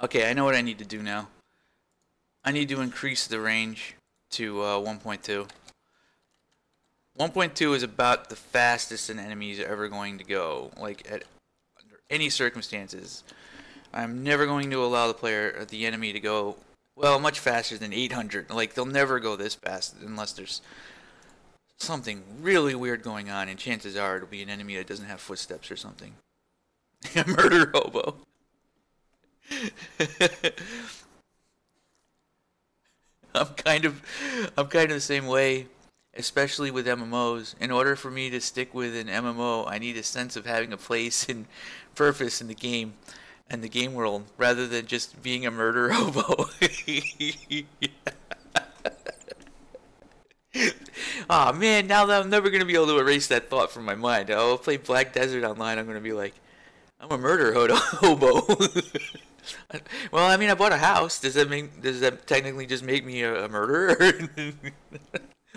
Okay, I know what I need to do now. I need to increase the range to 1.2. 1.2 is about the fastest an enemy is ever going to go, like under any circumstances. I'm never going to allow the enemy to go, well, much faster than 800. Like, they'll never go this fast unless there's something really weird going on, and chances are it'll be an enemy that doesn't have footsteps or something. A murder hobo. I'm kind of the same way, especially with MMOs. In order for me to stick with an MMO, I need a sense of having a place and purpose in the game and the game world, rather than just being a murder hobo. Aw, man, now that I'm never going to be able to erase that thought from my mind. I'll play Black Desert Online, I'm going to be like, I'm a murder hobo. Well, I mean, I bought a house. Does that technically just make me a murderer?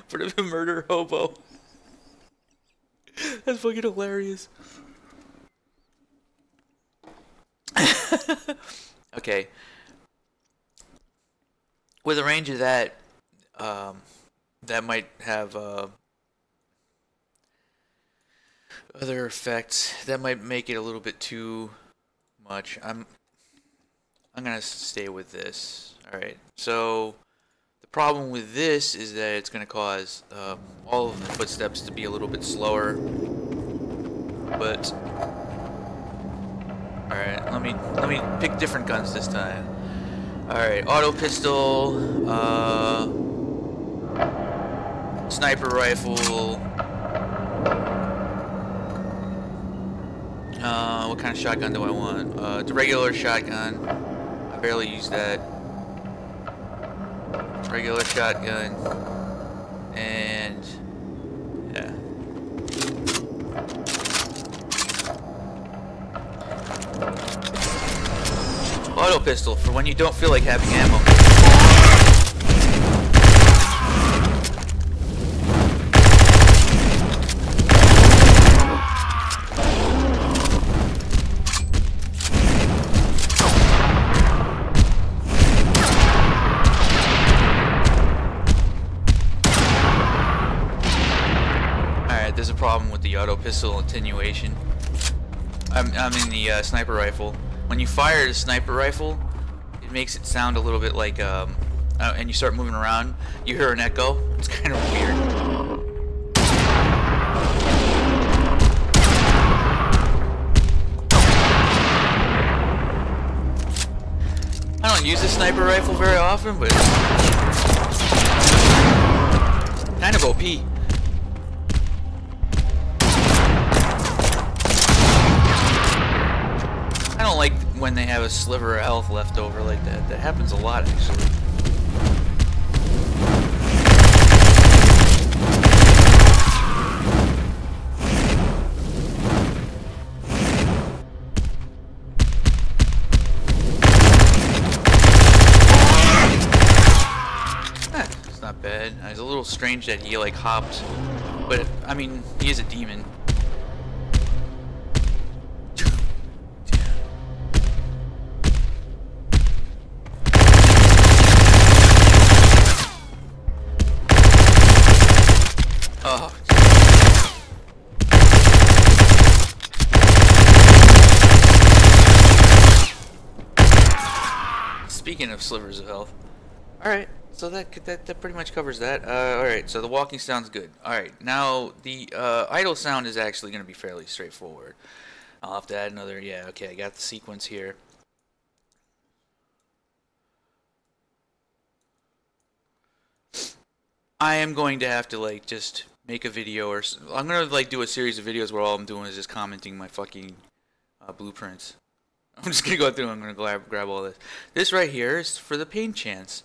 But a murder hobo. That's fucking hilarious. Okay. With a range of that, that might have other effects. That might make it a little bit too much. I'm gonna stay with this. All right. So the problem with this is that it's gonna cause all of the footsteps to be a little bit slower. But all right, let me pick different guns this time. All right, auto pistol, sniper rifle. What kind of shotgun do I want? The regular shotgun. I barely use that. Regular shotgun. And yeah. Auto pistol for when you don't feel like having ammo. there's a problem with the auto pistol attenuation. I'm in the sniper rifle. When you fire the sniper rifle, it makes it sound a little bit like and you start moving around, you hear an echo. It's kind of weird. I don't use the sniper rifle very often, but it's kind of OP. I don't like when they have a sliver of health left over like that. That happens a lot, actually. It's not bad. It's a little strange that he like hopped, but I mean, he is a demon. Oh. Speaking of slivers of health. Alright, so that pretty much covers that. Alright, so the walking sounds good. Alright, now the idle sound is actually going to be fairly straightforward. I'll have to add another, yeah, okay, I got the sequence here. I am going to have to like just make a video, or I'm gonna like do a series of videos where all I'm doing is just commenting my fucking blueprints. I'm just gonna go through. I'm gonna grab all this. This right here is for the pain chance.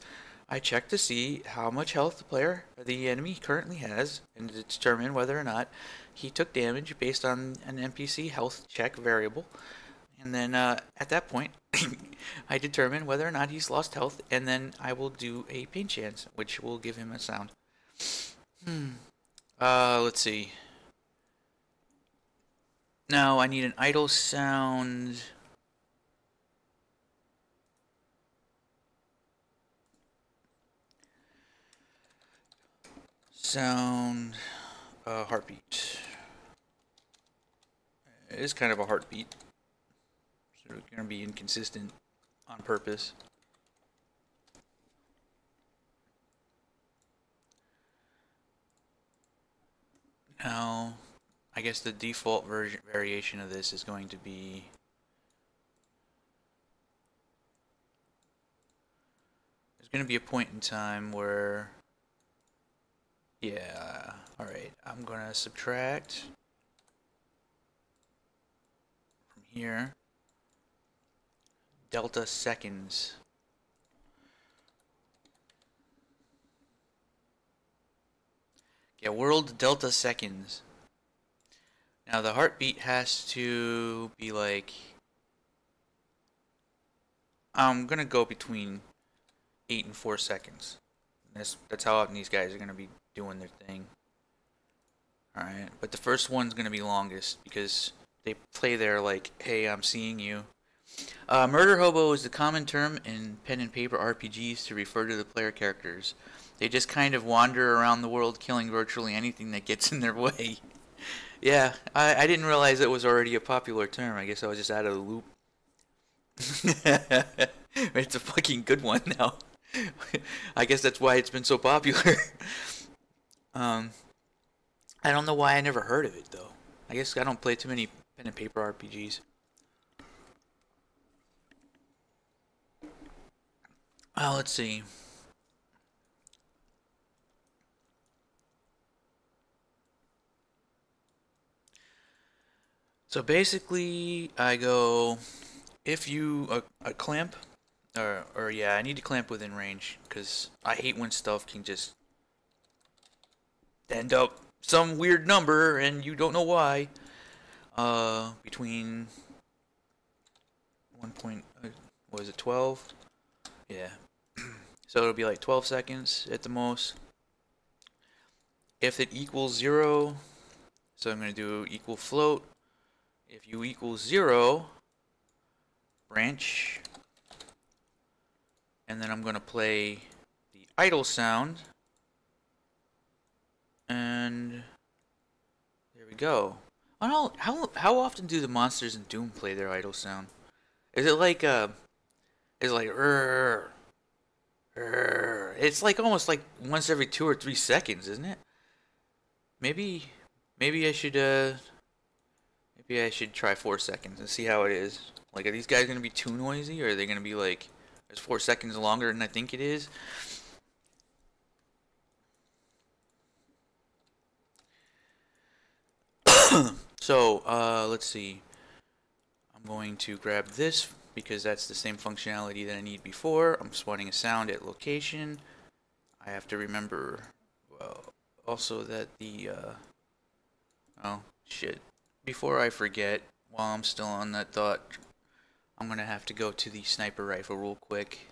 I check to see how much health the enemy currently has, and to determine whether or not he took damage based on an NPC health check variable. And then at that point, I determine whether or not he's lost health, and then I will do a pain chance, which will give him a sound. Let's see. Now I need an idle sound. Heartbeat. It is kind of a heartbeat. So it's going to be inconsistent on purpose. Now, I guess the default variation of this is going to be there's going to be a point in time where, yeah, alright, I'm going to subtract from here delta seconds. Yeah, world delta seconds. Now the heartbeat has to be like, I'm gonna go between 8 and 4 seconds. That's how often these guys are gonna be doing their thing. Alright, but the first one's gonna be longest because they play there like, hey, I'm seeing you. Murder hobo is the common term in pen and paper RPGs to refer to the player characters. They just kind of wander around the world killing virtually anything that gets in their way. Yeah, I didn't realize it was already a popular term. I guess I was just out of the loop. It's a fucking good one now. I guess that's why it's been so popular. I don't know why I never heard of it, though. I guess I don't play too many pen and paper RPGs. Well, let's see. So basically, I go, if you, a clamp, or yeah, I need to clamp within range, because I hate when stuff can just end up some weird number, and you don't know why, between 12? Yeah. So it'll be like 12 seconds at the most. If it equals 0, so I'm going to do equal float. If you equal 0, branch. And then I'm going to play the idle sound. And we go. How often do the monsters in Doom play their idle sound? Is it like "rrr, rrr"? It's like almost like once every 2 or 3 seconds, isn't it? Maybe I should try 4 seconds and see how it is. Like, are these guys gonna be too noisy, or are they gonna be like, it's 4 seconds longer than I think it is? So, let's see. I'm going to grab this because that's the same functionality that I need before. I'm spawning a sound at location. I have to remember, well, also that the, oh, shit. Before I forget, while I'm still on that thought, I'm gonna have to go to the sniper rifle real quick.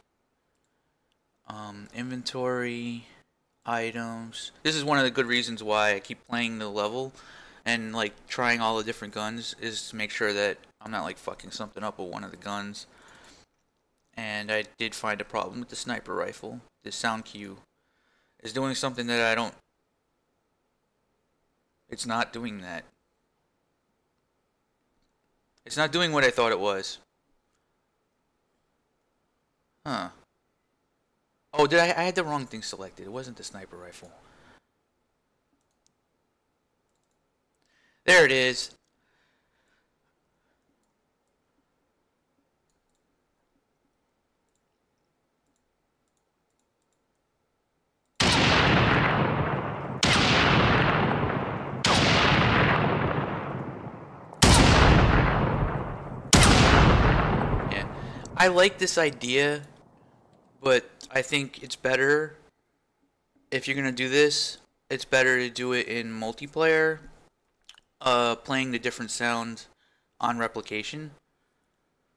Inventory, items. This is one of the good reasons why I keep playing the level and like trying all the different guns, is to make sure that I'm not like fucking something up with one of the guns. And I did find a problem with the sniper rifle. The sound cue is doing something that I don't. It's not doing that. It's not doing what I thought it was. Huh. Oh, I had the wrong thing selected. It wasn't the sniper rifle. There it is. Yeah. I like this idea, but I think it's better, if you're gonna do this, it's better to do it in multiplayer, playing the different sound on replication.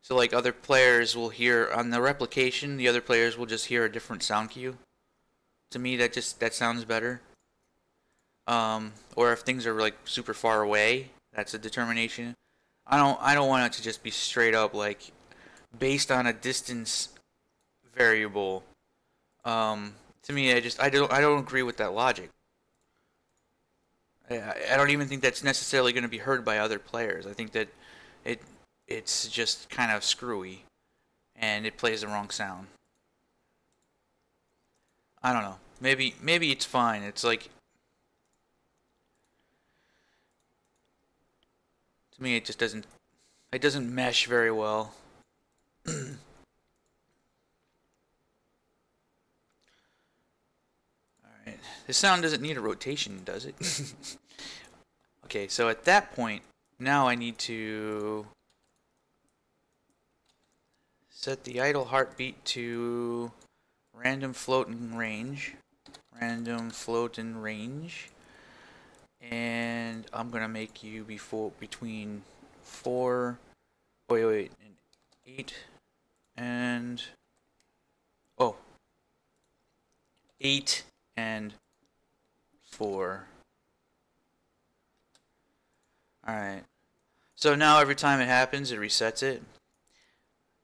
So like other players will hear on the replication, the other players will just hear a different sound cue. To me, that sounds better. Or if things are like super far away, that's a determination. I don't want it to just be straight up like based on a distance variable. To me, I don't agree with that logic. I don't even think that's necessarily going to be heard by other players. I think that it's just kind of screwy, and it plays the wrong sound. I don't know. Maybe it's fine. It's like, to me, it just doesn't mesh very well. Alright, this sound doesn't need a rotation, does it? Okay, so at that point, now I need to set the idle heartbeat to random floating range. Random floating range. And I'm gonna make you between 4, wait, and 8 and 8 and 4. Alright. So now every time it happens, it resets it.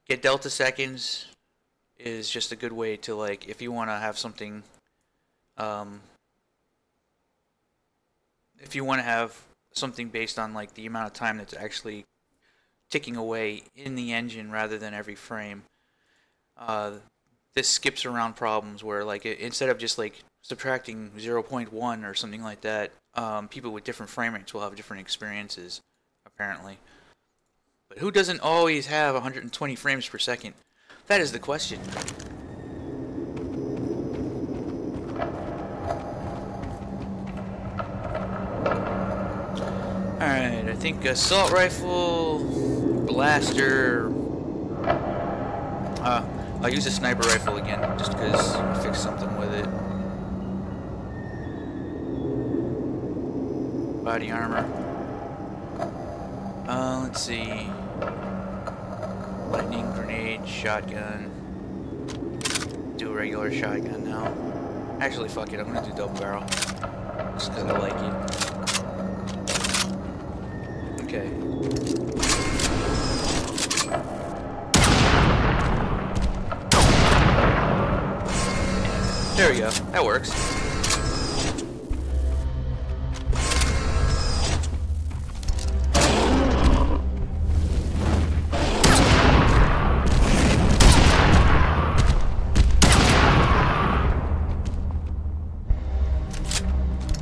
Get delta seconds is just a good way to, like, if you want to have something, if you want to have something based on like the amount of time that's actually ticking away in the engine rather than every frame, this skips around problems where, like, instead of just like subtracting 0.1 or something like that, people with different frame rates will have different experiences, apparently. But who doesn't always have 120 frames per second? That is the question. Alright, I think assault rifle, blaster. I'll use a sniper rifle again, just because I fixed something with it. Body armor. Let's see. Lightning grenade, shotgun. Do a regular shotgun now. Actually, fuck it, I'm gonna do double barrel. Just because I like it. Okay. There we go. That works.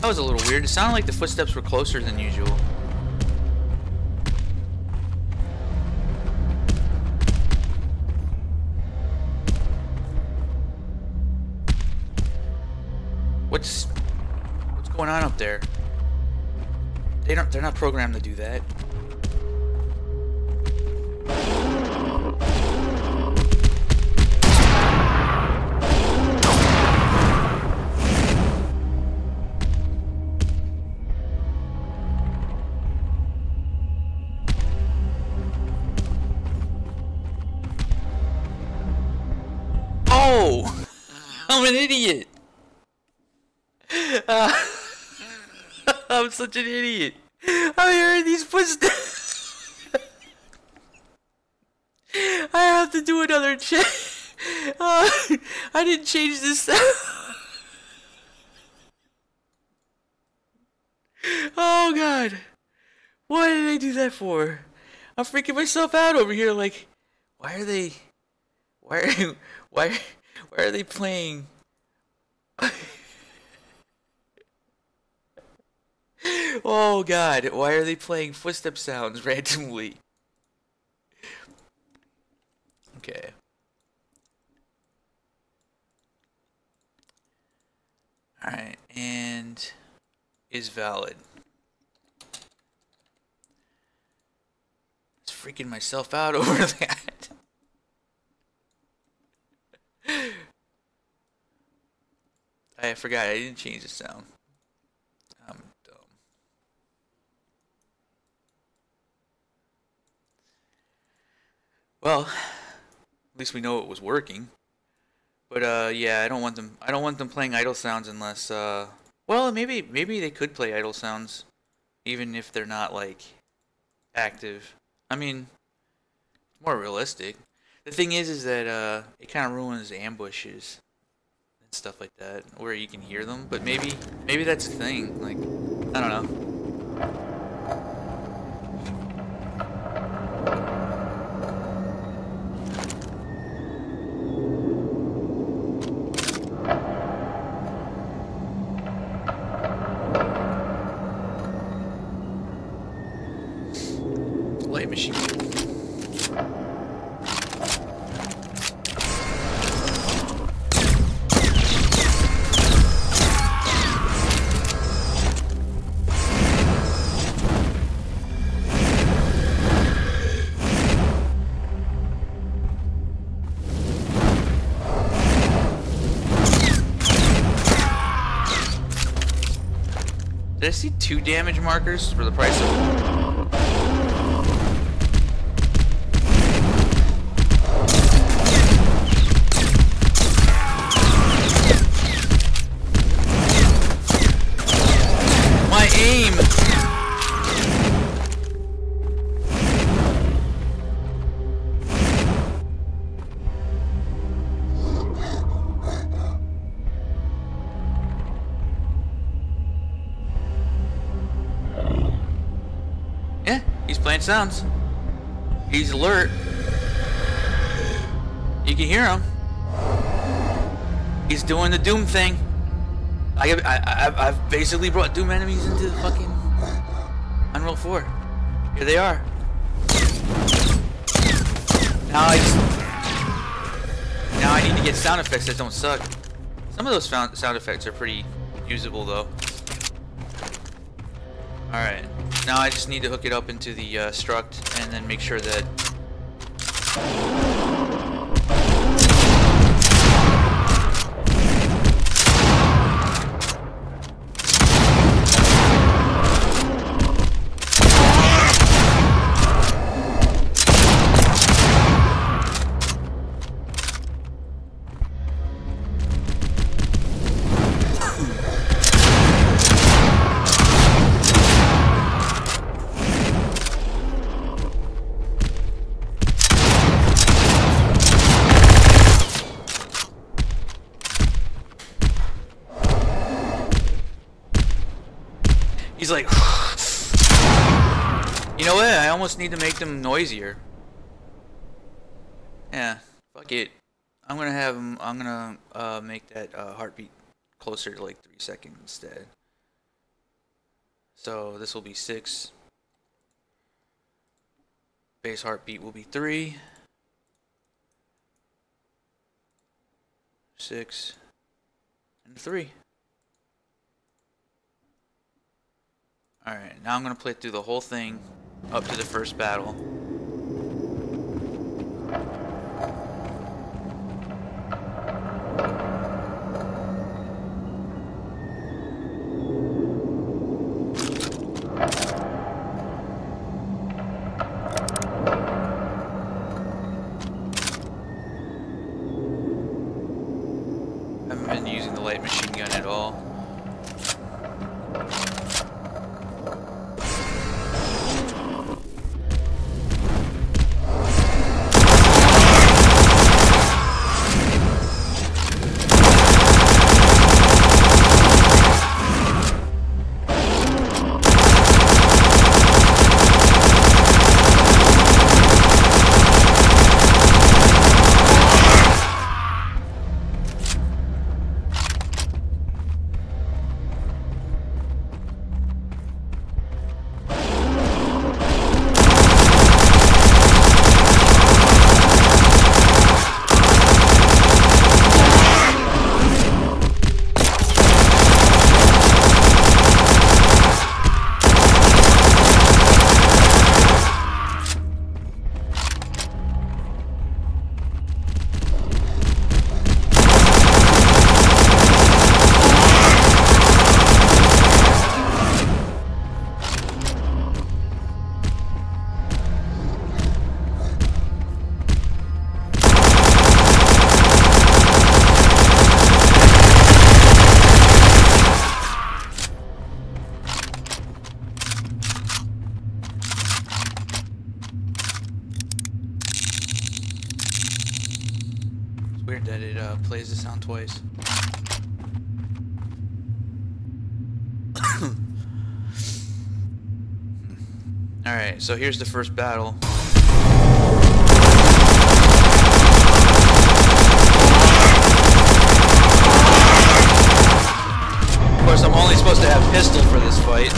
That was a little weird. It sounded like the footsteps were closer than usual. What's going on up there? They're not programmed to do that. Oh! I'm an idiot! I'm such an idiot. I'm hearing these footsteps. I have to do another check. I didn't change this sound. Oh god. Why did I do that for? I'm freaking myself out over here. Like, why are they playing? Oh god, why are they playing footstep sounds randomly? Okay. Alright, and is valid. It's freaking myself out over that. I forgot, I didn't change the sound. I'm dumb. Well, at least we know it was working. But yeah, I don't want them playing idle sounds unless well, maybe they could play idle sounds even if they're not like active. I mean, more realistic. The thing is that it kind of ruins ambushes and stuff like that where you can hear them, but maybe that's a thing. Like, I don't know. Light machine. Did I see 2 damage markers for the price of 1? My aim! Yeah, he's playing sounds. He's alert. You can hear him. He's doing the Doom thing. I've basically brought Doom enemies into the fucking Unreal 4. Here they are. Now I need to get sound effects that don't suck. Some of those sound effects are pretty usable though. Alright, now I just need to hook it up into the struct and then make sure that... He's like, you know what? I almost need to make them noisier. Yeah, fuck it. I'm gonna make that heartbeat closer to like 3 seconds instead. So this will be 6. Base heartbeat will be 3. 6 and 3. Alright, now I'm going to play through the whole thing up to the first battle. I haven't been using the light machine gun at all. Weird that it plays the sound twice. Alright, so here's the first battle. Of course, I'm only supposed to have pistol for this fight.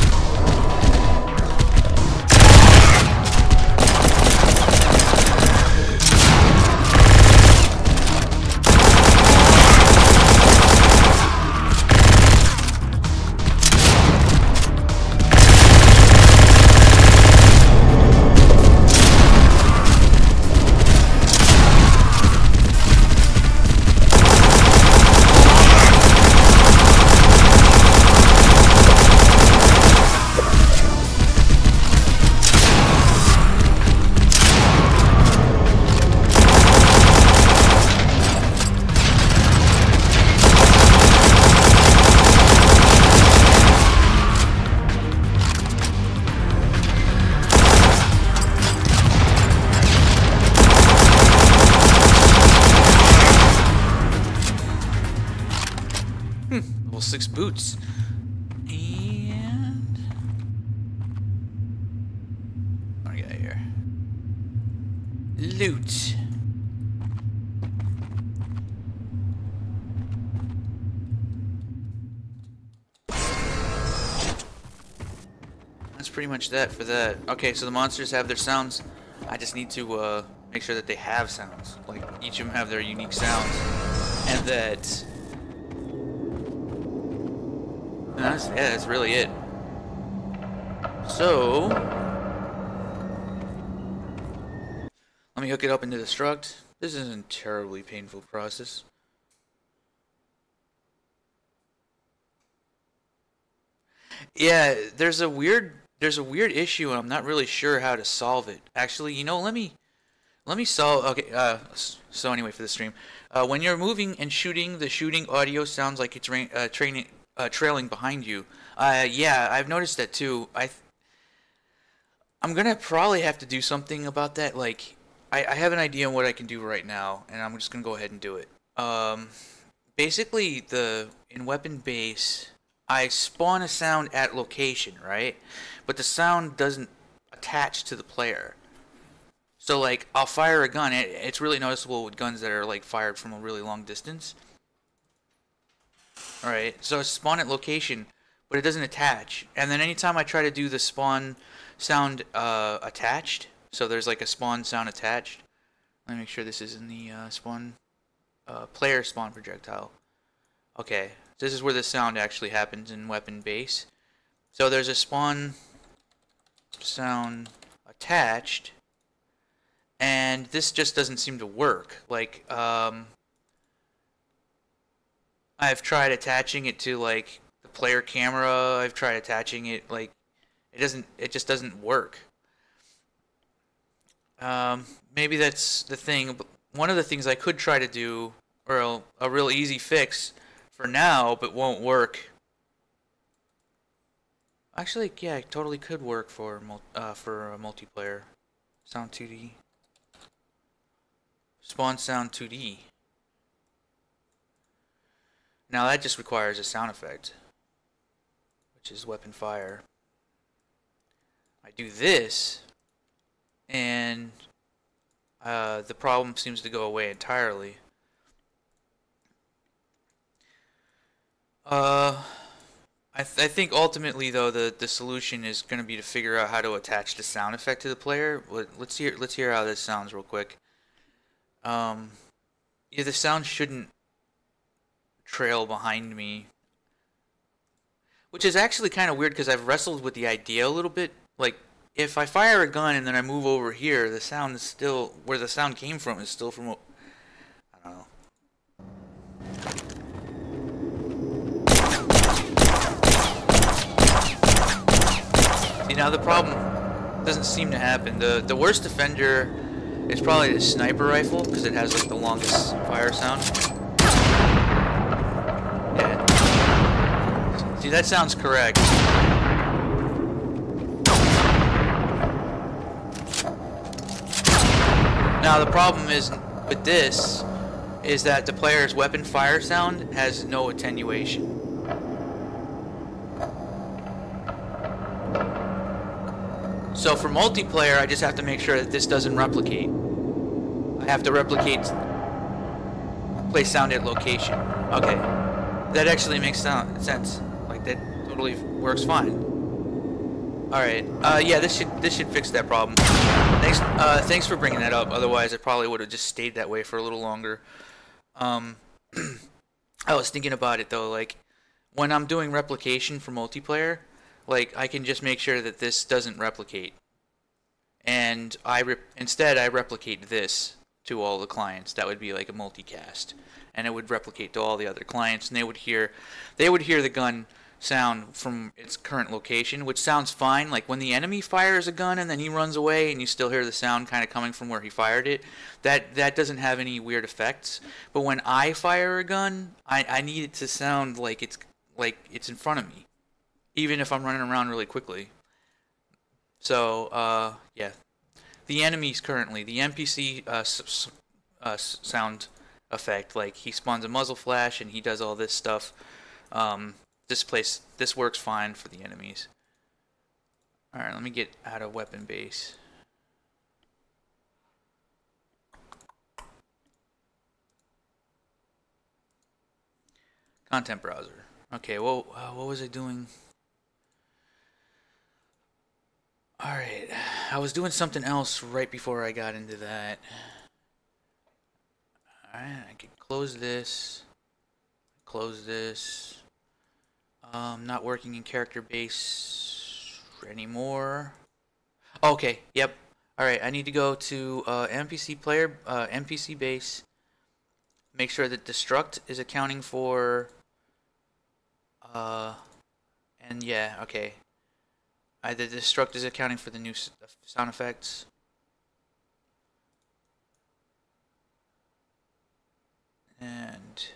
Level 6 boots. And what do we got here? Loot. That's pretty much that for that. Okay, so the monsters have their sounds. I just need to make sure that they have sounds. Like, each of them have their unique sounds. And that... yeah, that's really it. So... let me hook it up into the struct. This isn't a terribly painful process. Yeah, there's a weird issue and I'm not really sure how to solve it. Actually, you know, let me solve. Okay, so anyway, for the stream, when you're moving and shooting, the shooting audio sounds like it's trailing behind you. Yeah, I've noticed that too. I'm gonna probably have to do something about that. Like, I have an idea on what I can do right now, and I'm just gonna go ahead and do it. Basically, in weapon base, I spawn a sound at location, right? But the sound doesn't attach to the player. So, like, I'll fire a gun. It's really noticeable with guns that are, like, fired from a really long distance. Alright, so I spawn at location, but it doesn't attach. And then anytime I try to do the spawn sound attached, so there's like a spawn sound attached. Let me make sure this is in the spawn player spawn projectile. Okay, this is where the sound actually happens in weapon base. So there's a spawn sound attached, and this just doesn't seem to work. Like I've tried attaching it to like the player camera. I've tried attaching it, like it just doesn't work. Maybe that's the thing. But one of the things I could try to do, or a real easy fix for now, but won't work. Actually, yeah, it totally could work for a multiplayer. Sound 2D. Spawn sound 2D. Now that just requires a sound effect, which is weapon fire. I do this, and the problem seems to go away entirely. I think ultimately though the solution is going to be to figure out how to attach the sound effect to the player. Let's hear how this sounds real quick. Yeah, the sound shouldn't trail behind me, which is actually kind of weird because I've wrestled with the idea a little bit. Like, if I fire a gun and then I move over here, the sound is still where the sound came from. Is still from, I don't know. See, now the problem doesn't seem to happen. The worst offender is probably the sniper rifle because it has like the longest fire sound. Yeah. See, that sounds correct. Now the problem is with this is that the player's weapon fire sound has no attenuation. So for multiplayer, I just have to make sure that this doesn't replicate. I have to replicate place sound at location. Okay, that actually makes sense. Like, that totally works fine. All right. Yeah, this should fix that problem. Thanks for bringing that up. Otherwise, I probably would have just stayed that way for a little longer. I was thinking about it though. Like, when I'm doing replication for multiplayer, like, I can just make sure that this doesn't replicate, and instead I replicate this to all the clients. That would be like a multicast, and it would replicate to all the other clients, and they would hear the gun sound from its current location, which sounds fine. Like when the enemy fires a gun and then he runs away and you still hear the sound kind of coming from where he fired it, that doesn't have any weird effects. But when I fire a gun, I need it to sound like it's in front of me, even if I'm running around really quickly. So yeah, the enemies currently, the NPC sound effect, like he spawns a muzzle flash and he does all this stuff. This works fine for the enemies. Alright, let me get out of weapon base. Content browser. Okay, well, what was I doing? Alright, I was doing something else right before I got into that. Alright, I can close this. Close this. Not working in character base anymore. Okay, yep. Alright, I need to go to NPC base. Make sure that destruct is accounting for and yeah, okay. Either destruct is accounting for the new sound effects. And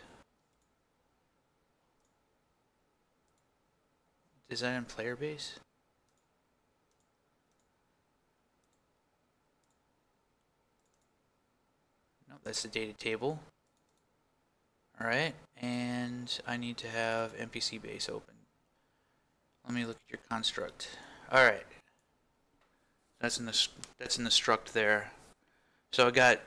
is that in player base? No, that's the data table. Alright, and I need to have NPC base open. Let me look at your construct. Alright. That's in the struct there. So I got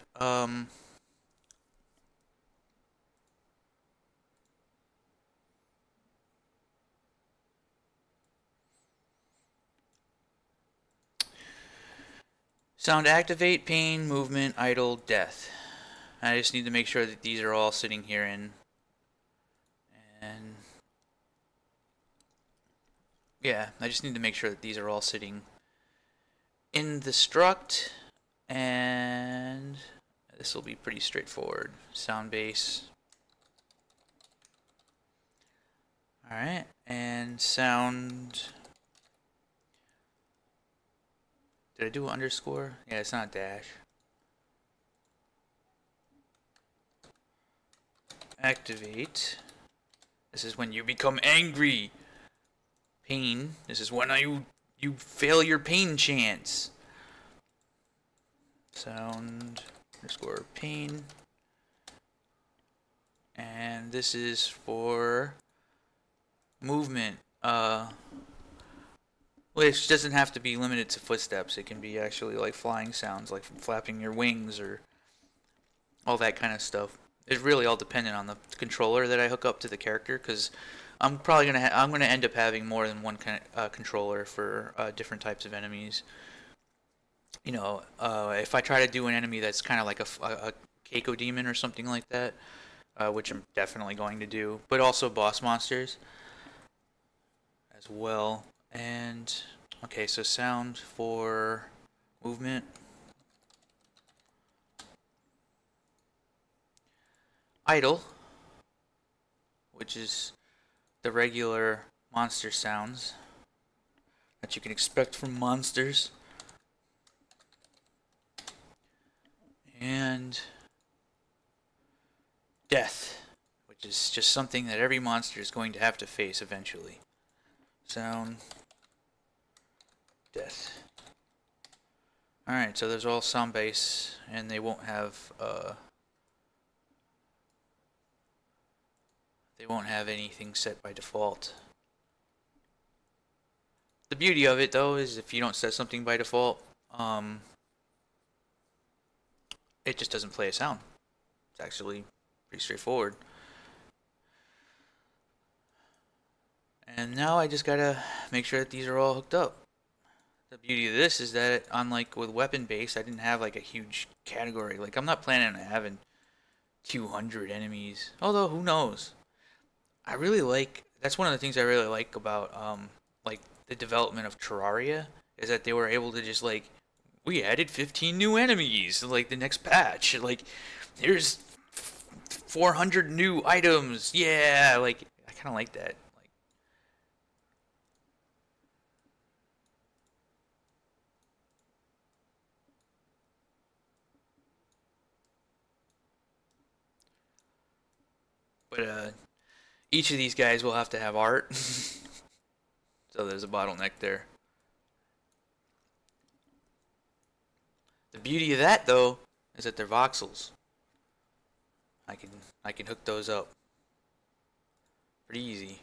Sound activate, pain, movement, idle, death. I just need to make sure that these are all sitting here in. And yeah, I just need to make sure that these are all sitting in the struct. And this will be pretty straightforward. Sound base. Alright, and sound. Did I do an underscore? Yeah, it's not a dash. Activate. This is when you become angry. Pain. This is when you fail your pain chance. Sound underscore pain. And this is for movement. Which doesn't have to be limited to footsteps. It can be actually like flying sounds, like flapping your wings or all that kind of stuff. It's really all dependent on the controller that I hook up to the character, because I'm probably gonna end up having more than one controller for different types of enemies. You know, if I try to do an enemy that's kind of like a Keiko demon or something like that, which I'm definitely going to do, but also boss monsters as well. And okay, so sound for movement. Idle, which is the regular monster sounds that you can expect from monsters. And death, which is just something that every monster is going to have to face eventually. Sound, death. Alright, so there's all sound base, and they won't have anything set by default. The beauty of it though is if you don't set something by default, it just doesn't play a sound. It's actually pretty straightforward. And now I just gotta make sure that these are all hooked up. The beauty of this is that, unlike with weapon base, I didn't have like a huge category. Like, I'm not planning on having 200 enemies. Although, who knows? I really like, that's one of the things I really like about like the development of Terraria, is that they were able to just like, we added 15 new enemies like the next patch. Like, here's 400 new items. Yeah, like I kind of like that. Like, but each of these guys will have to have art. So there's a bottleneck there. The beauty of that though is that they're voxels. I can hook those up pretty easy.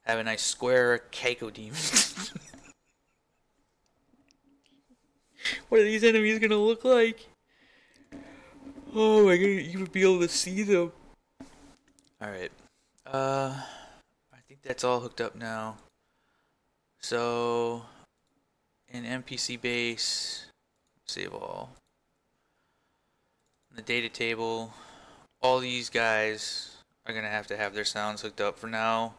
Have a nice square Keiko demon. What are these enemies gonna look like? Oh my god, you would be able to see them. Alright. I think that's all hooked up now. So in NPC base, save all. In the data table, all these guys are gonna have to have their sounds hooked up. For now,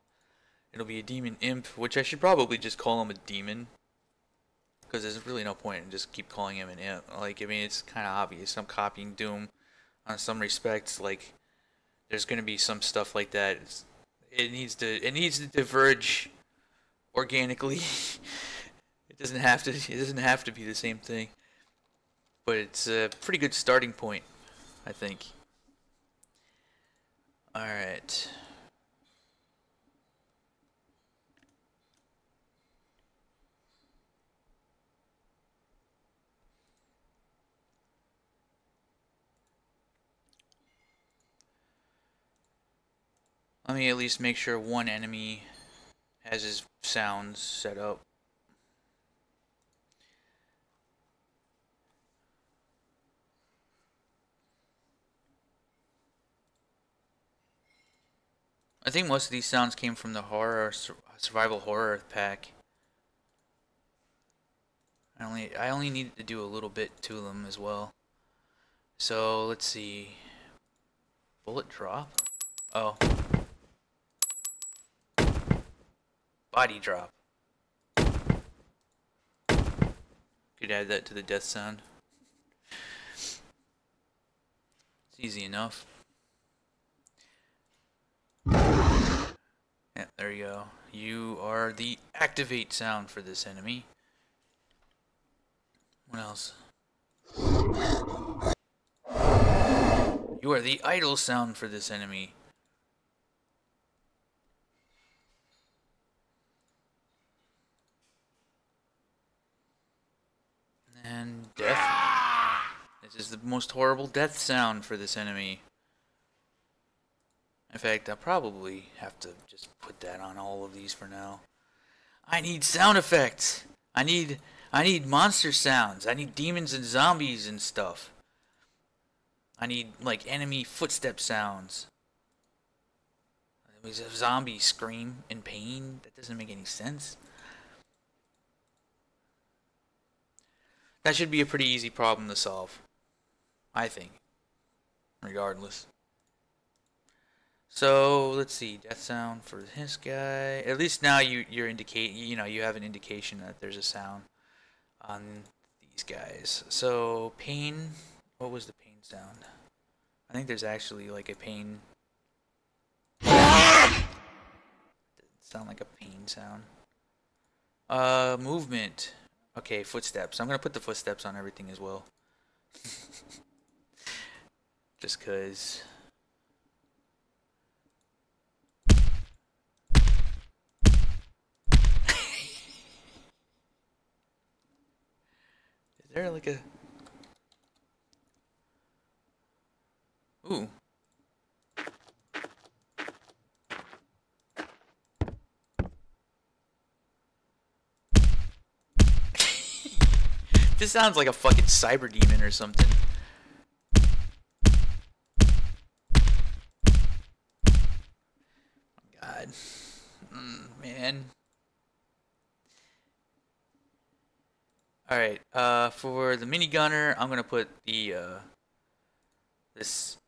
it'll be a demon imp, which I should probably just call him a demon, because there's really no point in just keep calling him an imp. Like, I mean, it's kind of obvious. I'm copying Doom on some respects. Like, there's gonna be some stuff like that. It needs to diverge organically. It doesn't have to be the same thing. But it's a pretty good starting point, I think. Alright. Let me at least make sure one enemy has his sounds set up. I think most of these sounds came from the horror, survival horror pack. I only needed to do a little bit to them as well. So let's see. Bullet drop? Oh. Body drop. Could add that to the death sound. It's easy enough. Yeah, there you go. You are the activate sound for this enemy. What else? You are the idle sound for this enemy. And death. This is the most horrible death sound for this enemy. In fact, I'll probably have to just put that on all of these for now. I need sound effects. I need monster sounds. I need demons and zombies and stuff. I need like enemy footstep sounds. A zombie scream in pain. That doesn't make any sense. That should be a pretty easy problem to solve, I think. Regardless. So let's see, death sound for this guy. At least now you have an indication that there's a sound on these guys. So pain. What was the pain sound? I think there's actually like a pain. Doesn't sound like a pain sound. Movement. Okay, footsteps. I'm gonna put the footsteps on everything as well. Just cause. Is there like a... Ooh. This sounds like a fucking cyber demon or something. God. Man. Alright, for the minigunner, I'm gonna put the, this,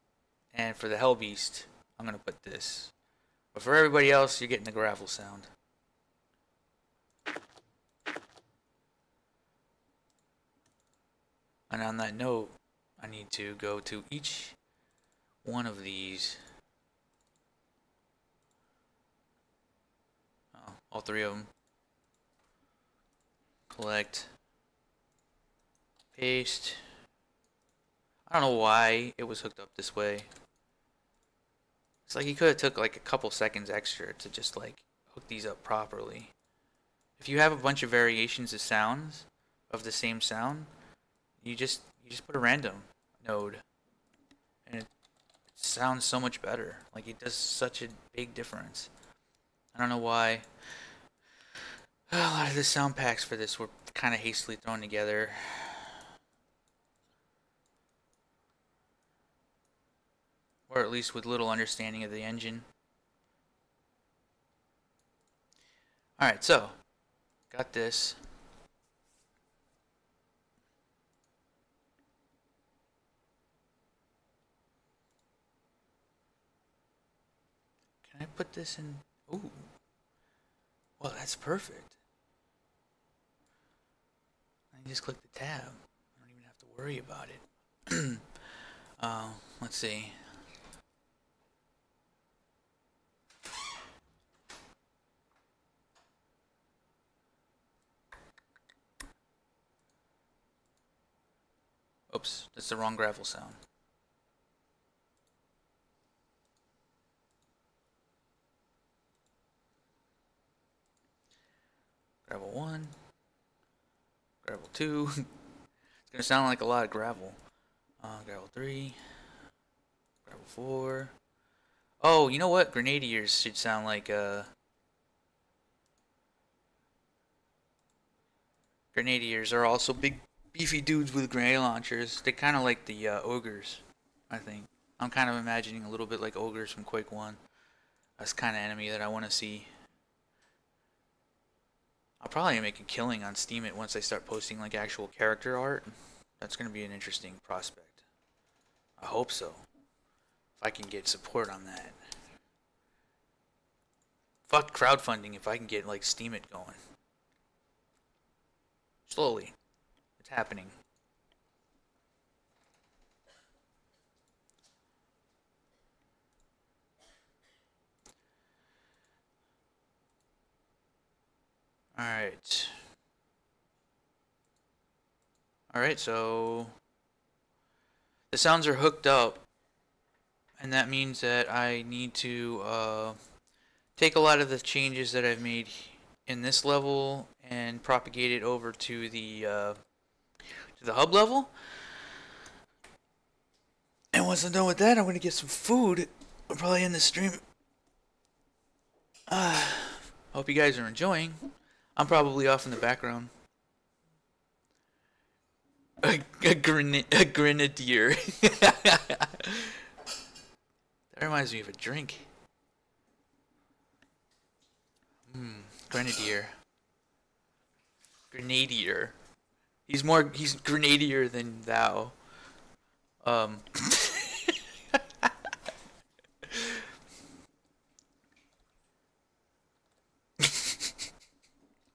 and for the Hellbeast, I'm gonna put this. But for everybody else, you're getting the gravel sound. And on that note, I need to go to each one of these. Oh, all three of them. Collect. Paste. I don't know why it was hooked up this way. It's like you could have took like a couple seconds extra to just like hook these up properly. If you have a bunch of variations of sounds of the same sound, you just put a random node and it sounds so much better. Like it does such a big difference. I don't know why a lot of the sound packs for this were kind of hastily thrown together. Or at least with little understanding of the engine. Alright, so got this. Can I put this in? Ooh. Well, that's perfect. I can just click the tab. I don't even have to worry about it. Let's see. Oops, that's the wrong gravel sound. Gravel 1, gravel 2. It's gonna sound like a lot of gravel. Gravel 3, gravel 4. Oh, you know what? Grenadiers should sound like Grenadiers are also big, beefy dudes with grenade launchers. They're kind of like the ogres, I think. I'm kind of imagining a little bit like ogres from Quake 1. That's the kind of enemy that I want to see. I'll probably make a killing on Steam it once I start posting like actual character art. That's gonna be an interesting prospect. I hope so. If I can get support on that. Fuck crowdfunding if I can get like Steam it going. Slowly. It's happening. Alright. Alright, so the sounds are hooked up, and that means that I need to take a lot of the changes that I've made in this level and propagate it over to the hub level. And once I'm done with that, I'm gonna get some food. I'll probably end the stream. Hope you guys are enjoying. I'm probably off in the background. A grenadier. That reminds me of a drink. Grenadier. Grenadier. He's grenadier than thou.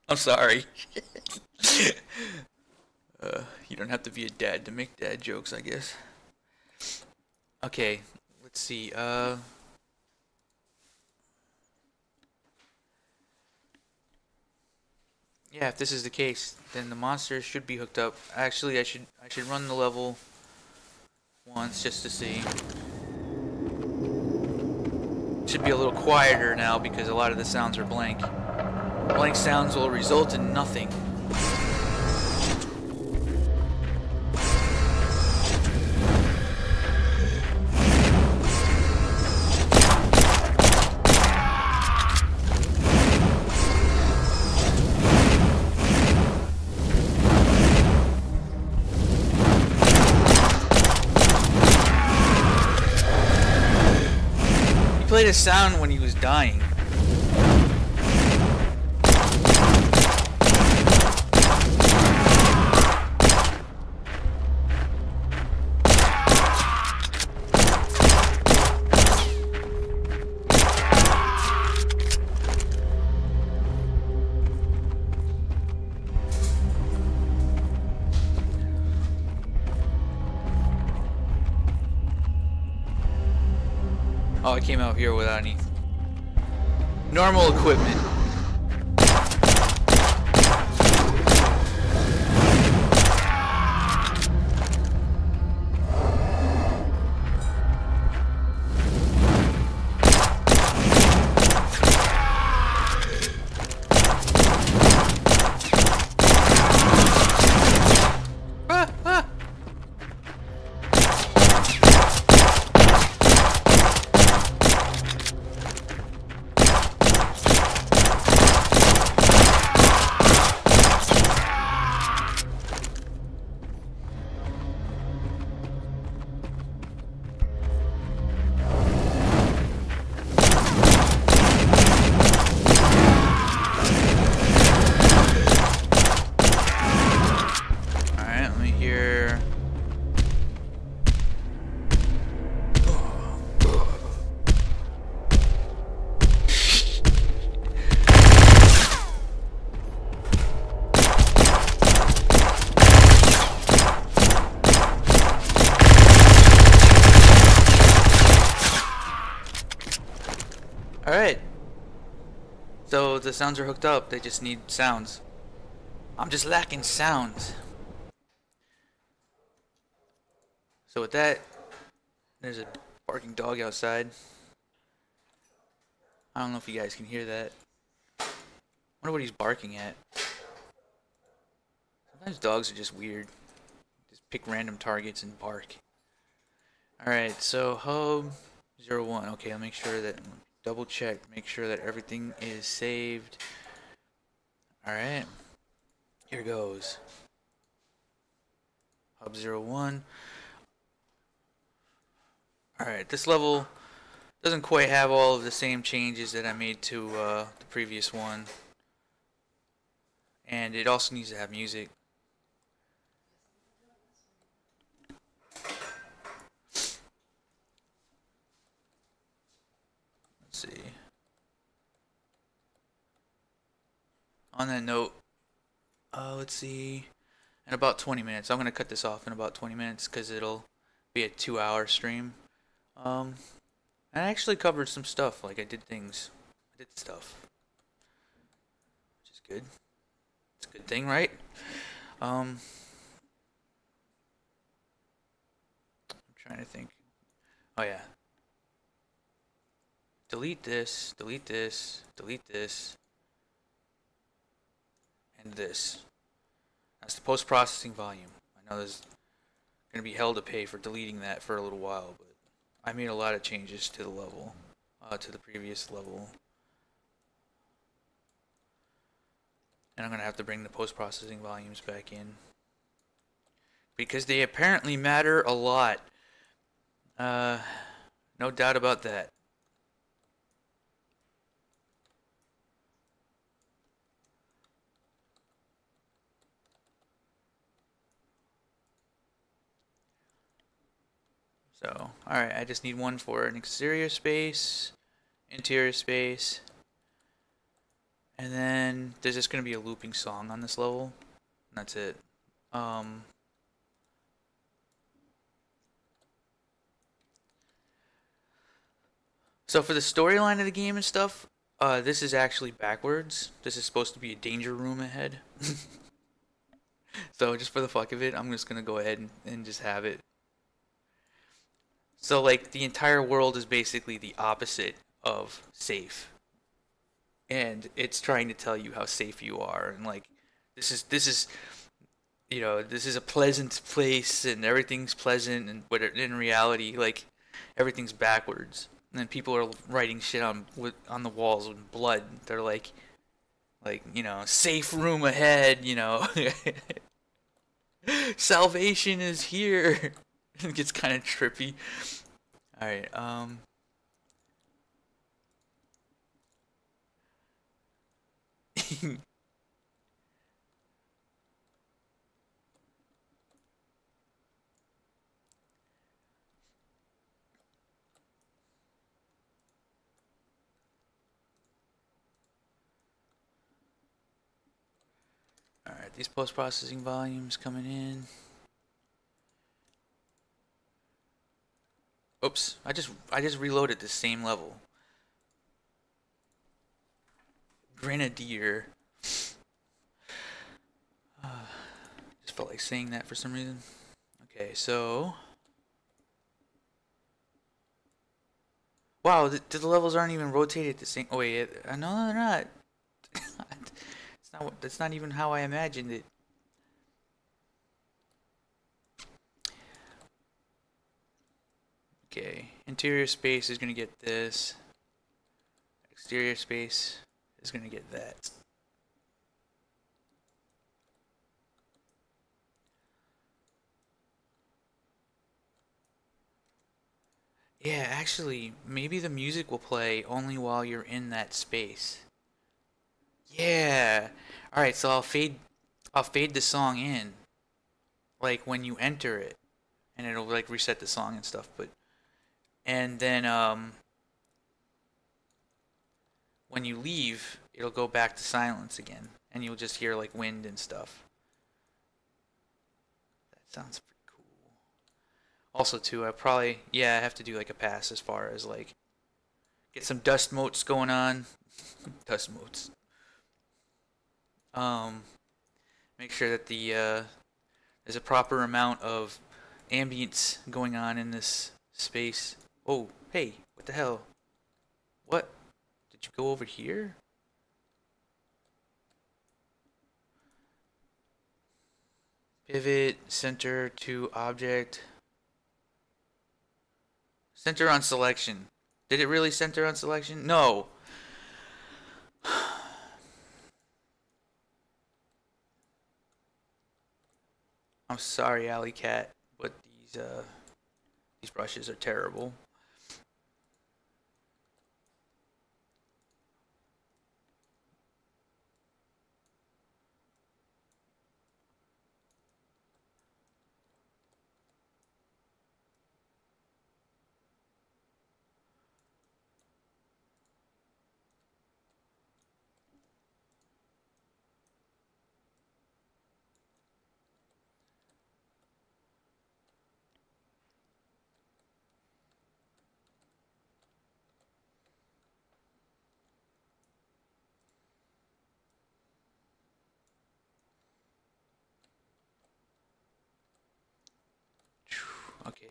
I'm sorry. You don't have to be a dad to make dad jokes, I guess. Okay, let's see. Yeah, if this is the case, then the monsters should be hooked up. Actually, I should run the level once just to see. It should be a little quieter now because a lot of the sounds are blank. Blank sounds will result in nothing. He played a sound when he was dying. Oh, I came out here without any normal equipment. Alright. So the sounds are hooked up, they just need sounds. I'm just lacking sounds. So with that, there's a barking dog outside. I don't know if you guys can hear that. I wonder what he's barking at. Sometimes dogs are just weird. Just pick random targets and bark. Alright, so hub 01. Okay, I'll make sure that double check, make sure that everything is saved. Alright. Here goes. Hub 01. Alright, this level doesn't quite have all of the same changes that I made to the previous one. And it also needs to have music. Let's see. On that note, let's see. In about 20 minutes, I'm gonna cut this off in about 20 minutes because it'll be a 2-hour stream. I actually covered some stuff. Like I did stuff, which is good. It's a good thing, right? I'm trying to think. Oh yeah. Delete this, delete this, delete this, and this. That's the post-processing volume. I know there's going to be hell to pay for deleting that for a little while, but I made a lot of changes to the level, to the previous level. And I'm going to have to bring the post-processing volumes back in, because they apparently matter a lot. No doubt about that. So, alright, I just need one for an exterior space, interior space, and then there's just going to be a looping song on this level, and that's it. So for the storyline of the game and stuff, this is actually backwards. This is supposed to be a danger room ahead. So just for the fuck of it, I'm just going to go ahead and just have it. So like the entire world is basically the opposite of safe, and it's trying to tell you how safe you are, and like this is you know, this is a pleasant place and everything's pleasant, and but in reality like everything's backwards, and then people are writing shit on the walls with blood. They're like you know, safe room ahead, you know. Salvation is here. It gets kind of trippy. Alright, alright, these post-processing volumes coming in. Oops, I just reloaded the same level. Grenadier. Just felt like saying that for some reason. Okay, so wow, the levels aren't even rotated the same. Oh wait, no, they're not. That's not even how I imagined it. Okay, interior space is gonna get this. Exterior space is gonna get that. Yeah, actually, maybe the music will play only while you're in that space. Yeah. All right, so I'll fade the song in, like when you enter it, and it'll like reset the song and stuff. And then when you leave, it'll go back to silence again, and you'll just hear like wind and stuff. That sounds pretty cool. Also, too, I have to do like a pass as far as like get some dust motes going on. Dust motes. Make sure that there's a proper amount of ambience going on in this space. Oh, hey, what the hell? What? Did you go over here? Pivot, center to object. Center on selection. Did it really center on selection? No. I'm sorry, Alley Cat, but these brushes are terrible.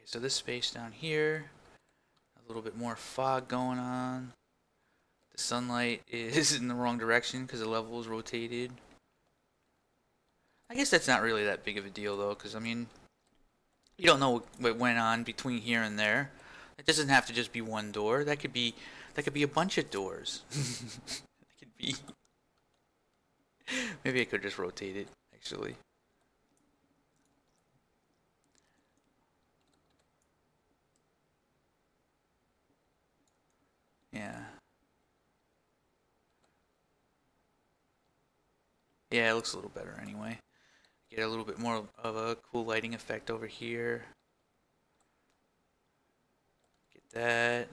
so this space down here, a little bit more fog going on. The sunlight is in the wrong direction because the level is rotated. I guess that's not really that big of a deal though, because I mean, you don't know what went on between here and there. It doesn't have to just be one door. That could be a bunch of doors. That could be. Maybe I could just rotate it actually. Yeah. Yeah, it looks a little better anyway. Get a little bit more of a cool lighting effect over here. Get that.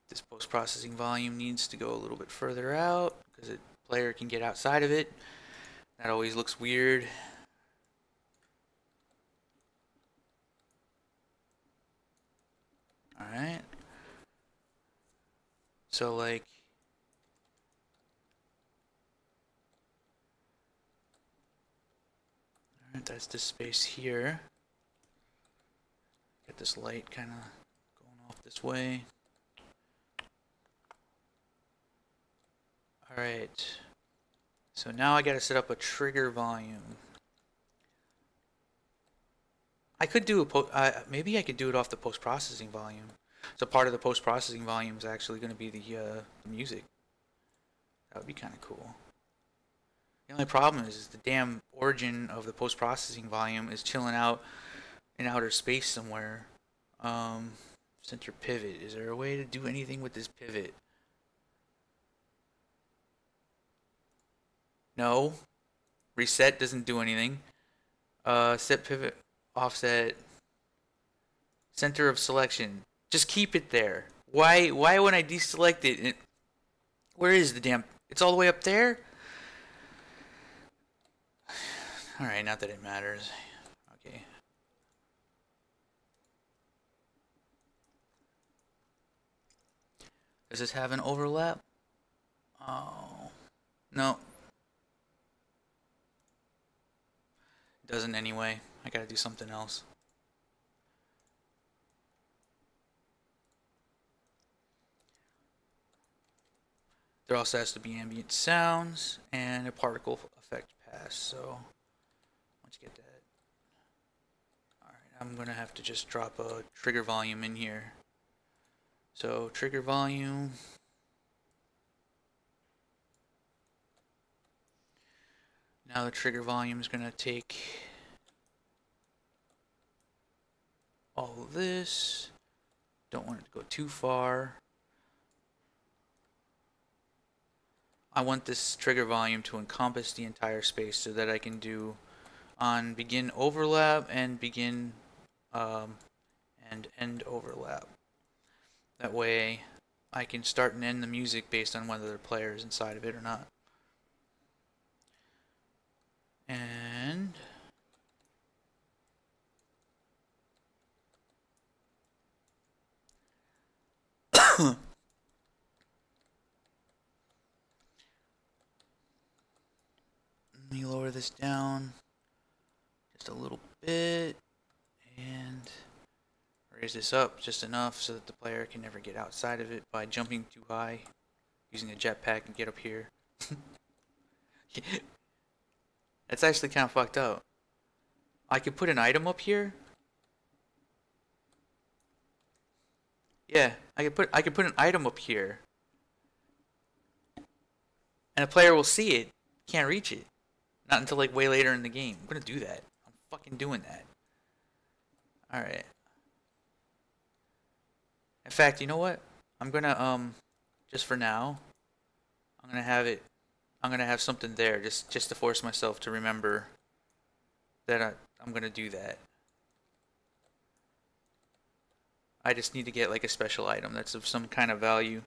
This post-processing volume needs to go a little bit further out because the player can get outside of it. That always looks weird. Alright. So like that's this space here. Get this light kind of going off this way. Alright. So now I gotta set up a trigger volume. I could do a maybe I could do it off the post-processing volume. So part of the post-processing volume is actually going to be the music. That would be kind of cool. The only problem is the damn origin of the post-processing volume is chilling out in outer space somewhere. Center pivot. Is there a way to do anything with this pivot? No. Reset doesn't do anything. Set pivot, offset, center of selection. Just keep it there. Why when I deselect it, where is the damn... It's all the way up there? Alright, not that it matters. Okay. Does this have an overlap? Oh. No. It doesn't anyway. I gotta do something else. There also has to be ambient sounds and a particle effect pass. So once you get that, alright, I'm gonna have to just drop a trigger volume in here. So trigger volume. Now the trigger volume is gonna take all of this. Don't want it to go too far. I want this trigger volume to encompass the entire space so that I can do on begin overlap and begin and end overlap. That way I can start and end the music based on whether the player is inside of it or not. And let me lower this down just a little bit and raise this up just enough so that the player can never get outside of it by jumping too high, using a jetpack and get up here. That's actually kind of fucked up. I could put an item up here. Yeah, I could put an item up here. And a player will see it, can't reach it. Not until like way later in the game. I'm gonna do that. I'm fucking doing that. Alright. In fact, you know what? I'm gonna just for now, I'm gonna have something there just to force myself to remember that I'm gonna do that. I just need to get like a special item that's of some kind of value.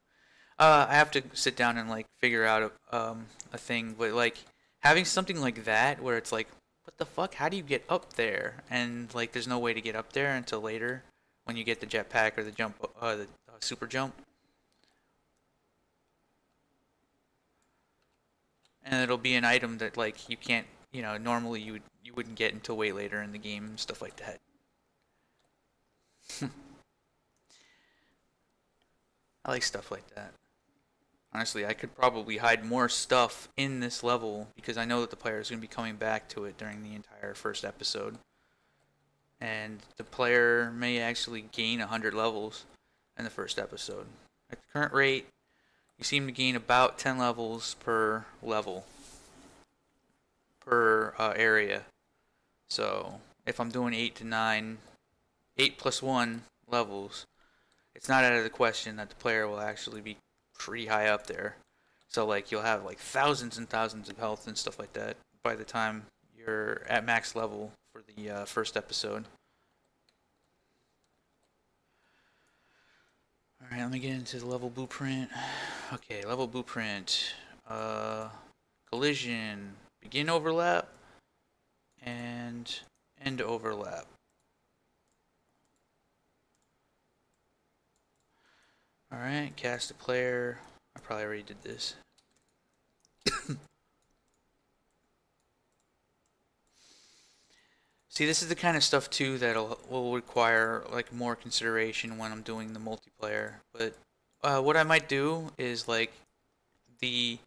I have to sit down and like figure out a thing, but like having something like that where it's like, what the fuck? How do you get up there? And like, there's no way to get up there until later when you get the jetpack or the jump, the super jump. And it'll be an item that like you can't, you know, normally you wouldn't get until way later in the game and stuff like that. I like stuff like that. Honestly, I could probably hide more stuff in this level because I know that the player is going to be coming back to it during the entire first episode. And the player may actually gain 100 levels in the first episode. At the current rate, you seem to gain about 10 levels per level, per area. So if I'm doing 8 to 9, 8 plus 1 levels, it's not out of the question that the player will actually be pretty high up there. So like you'll have like thousands and thousands of health and stuff like that by the time you're at max level for the first episode. Alright, let me get into the level blueprint. Okay, level blueprint. Collision, begin overlap, and end overlap. Alright, cast a player. I probably already did this. See, this is the kind of stuff too that will require like more consideration when I'm doing the multiplayer. But what I might do is like the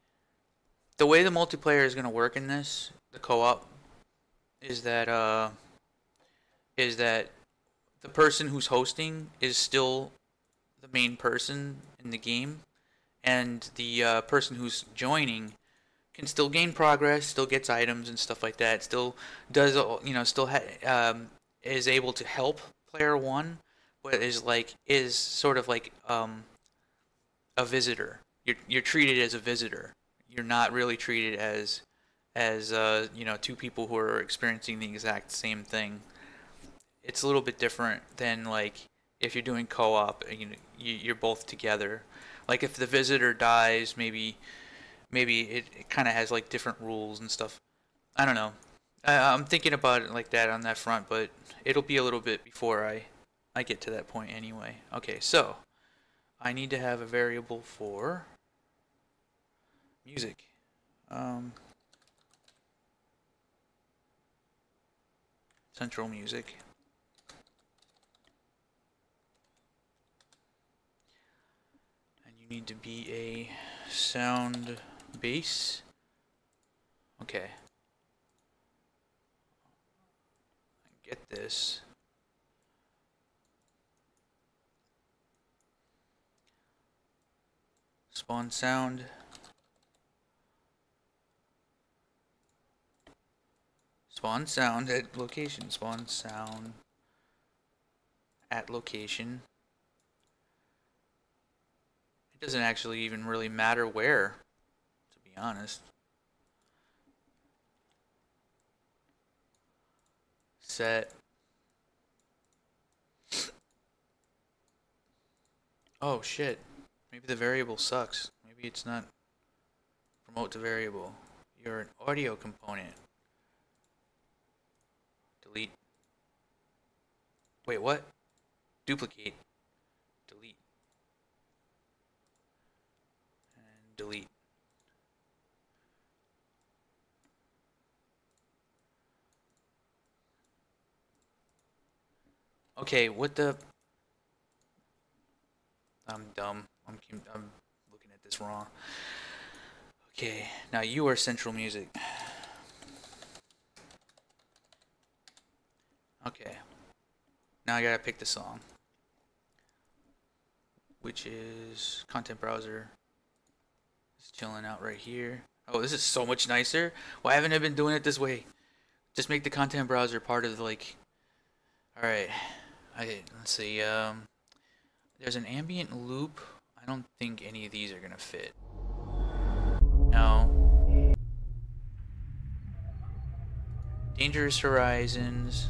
way the multiplayer is going to work in this, the co-op, is that the person who's hosting is still the main person in the game, and the person who's joining can still gain progress, still gets items and stuff like that, still does, still is able to help player one, but is sort of like a visitor. You're treated as a visitor. You're not really treated as two people who are experiencing the exact same thing. It's a little bit different than like if you're doing co-op, you're both together. Like if the visitor dies, maybe it kind of has like different rules and stuff. I don't know. I'm thinking about it like that on that front, but it'll be a little bit before I get to that point anyway. Okay, so I need to have a variable for music. Central music. Need to be a sound base. Okay. Get this. Spawn sound. Spawn sound at location. Spawn sound at location. It doesn't actually even really matter where, to be honest. Set. Oh shit. Maybe the variable sucks. Maybe it's not promote to variable. You're an audio component. Delete. Wait, what? Duplicate. Delete. And delete. Okay, what the... I'm dumb. I'm looking at this wrong. Okay, now you are central music. Okay. Now I gotta pick the song, which is content browser. It's chilling out right here. Oh, this is so much nicer. Why haven't I been doing it this way? Just make the content browser part of the, like... Alright. Let's see. There's an ambient loop. I don't think any of these are gonna fit. No. Dangerous Horizons.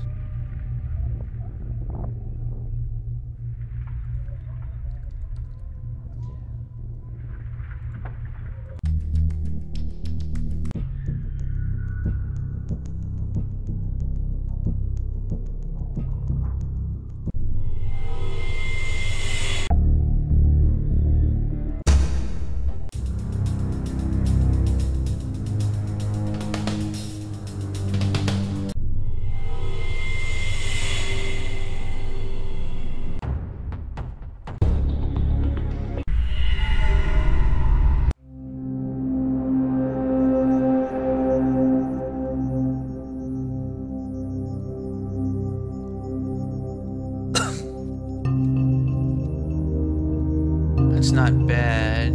It's not bad.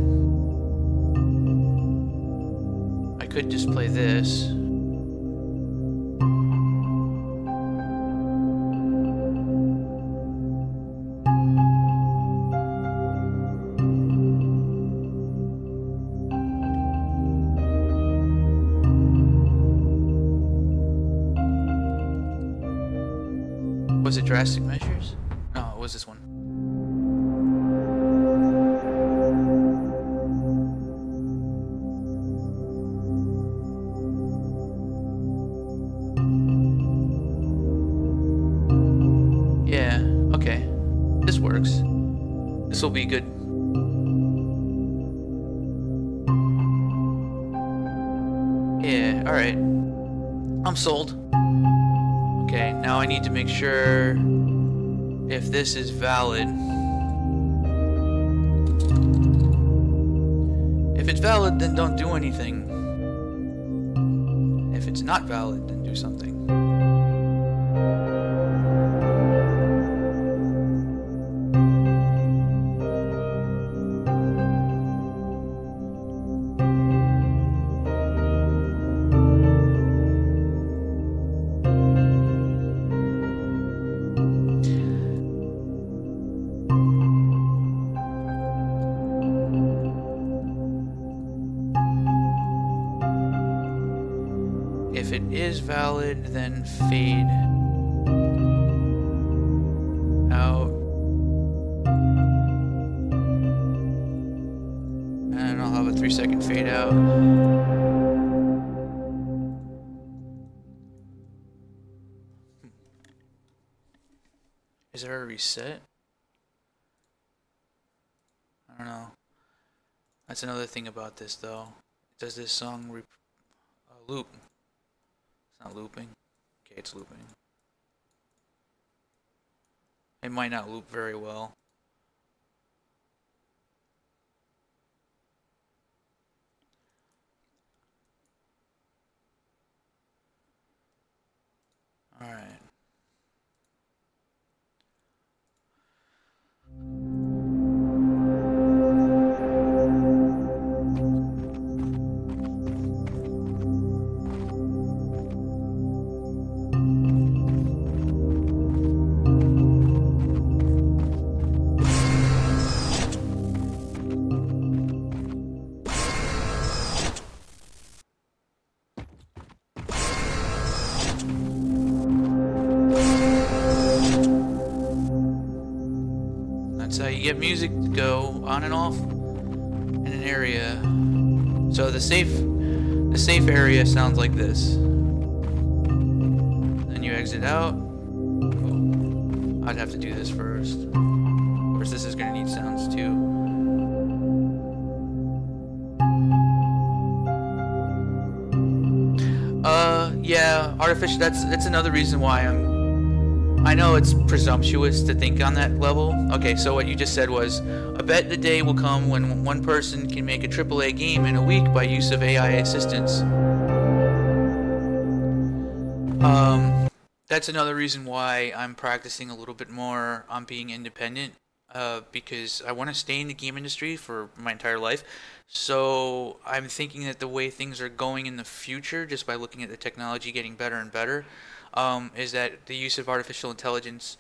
I could just play this. Was it Drastic Measures? No, it was this one. Yeah, okay. This works. This will be good. Yeah, alright. I'm sold. Okay, now I need to make sure if this is valid. If it's valid, then don't do anything. If it's not valid, then do something. If it is valid, then fade out. And I'll have a 3-second fade out. Is there a reset? I don't know. That's another thing about this, though. Does this song loop? It's not looping. Okay, it's looping. It might not loop very well. All right. That's how you get music to go on and off in an area. So the safe area sounds like this. Then you exit out. Oh, I'd have to do this first. Of course, this is gonna need sounds too. Yeah, artificial. That's another reason why I know it's presumptuous to think on that level. Okay, so what you just said was, I bet the day will come when one person can make a AAA game in a week by use of AI assistance. That's another reason why I'm practicing a little bit more on being independent, because I want to stay in the game industry for my entire life. So I'm thinking that the way things are going in the future, just by looking at the technology getting better and better, is that the use of artificial intelligence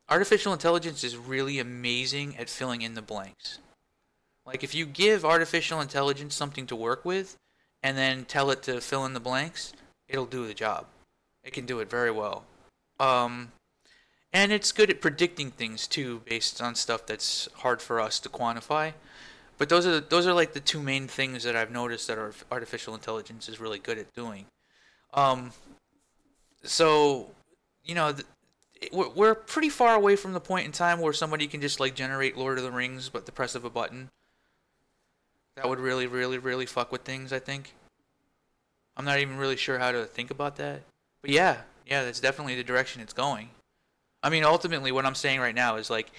is really amazing at filling in the blanks. Like, if you give artificial intelligence something to work with and then tell it to fill in the blanks, it'll do the job. It can do it very well. And it's good at predicting things too, based on stuff that's hard for us to quantify. But those are like the two main things that I've noticed that artificial intelligence is really good at doing. So, you know, we're pretty far away from the point in time where somebody can just like generate Lord of the Rings but the press of a button. That would really, really, really fuck with things, I think. I'm not even really sure how to think about that. But yeah, that's definitely the direction it's going. I mean, ultimately what I'm saying right now is like,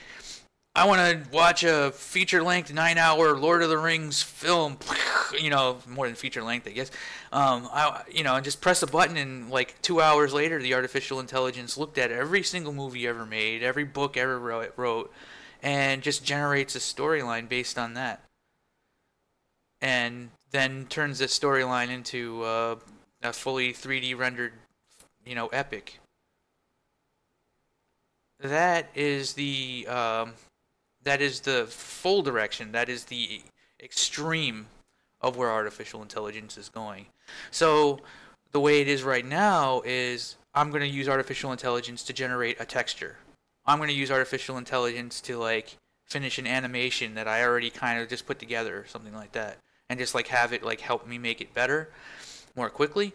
I want to watch a feature-length 9-hour Lord of the Rings film, you know, more than feature-length, I guess. And just press a button, and like 2 hours later, the artificial intelligence looked at every single movie ever made, every book ever wrote, and just generates a storyline based on that, and then turns the storyline into a fully 3D rendered, epic. That is the full direction. That is the extreme of where artificial intelligence is going. So the way it is right now is I'm going to use artificial intelligence to generate a texture. I'm going to use artificial intelligence to like finish an animation that I already kind of just put together or something like that, and just like have it like help me make it better more quickly.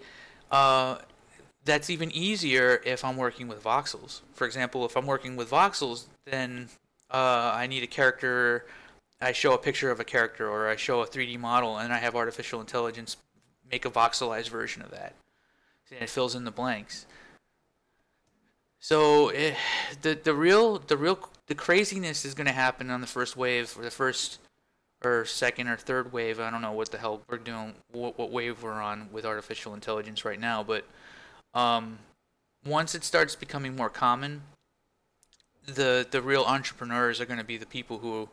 That's even easier if I'm working with voxels. For example, if I'm working with voxels, then I need a character. I show a picture of a character, or I show a 3D model, and I have artificial intelligence make a voxelized version of that, and it fills in the blanks. So the craziness is going to happen on the first wave, or the first or second or third wave. I don't know what the hell we're doing, what wave we're on with artificial intelligence right now, but once it starts becoming more common, the real entrepreneurs are going to be the people who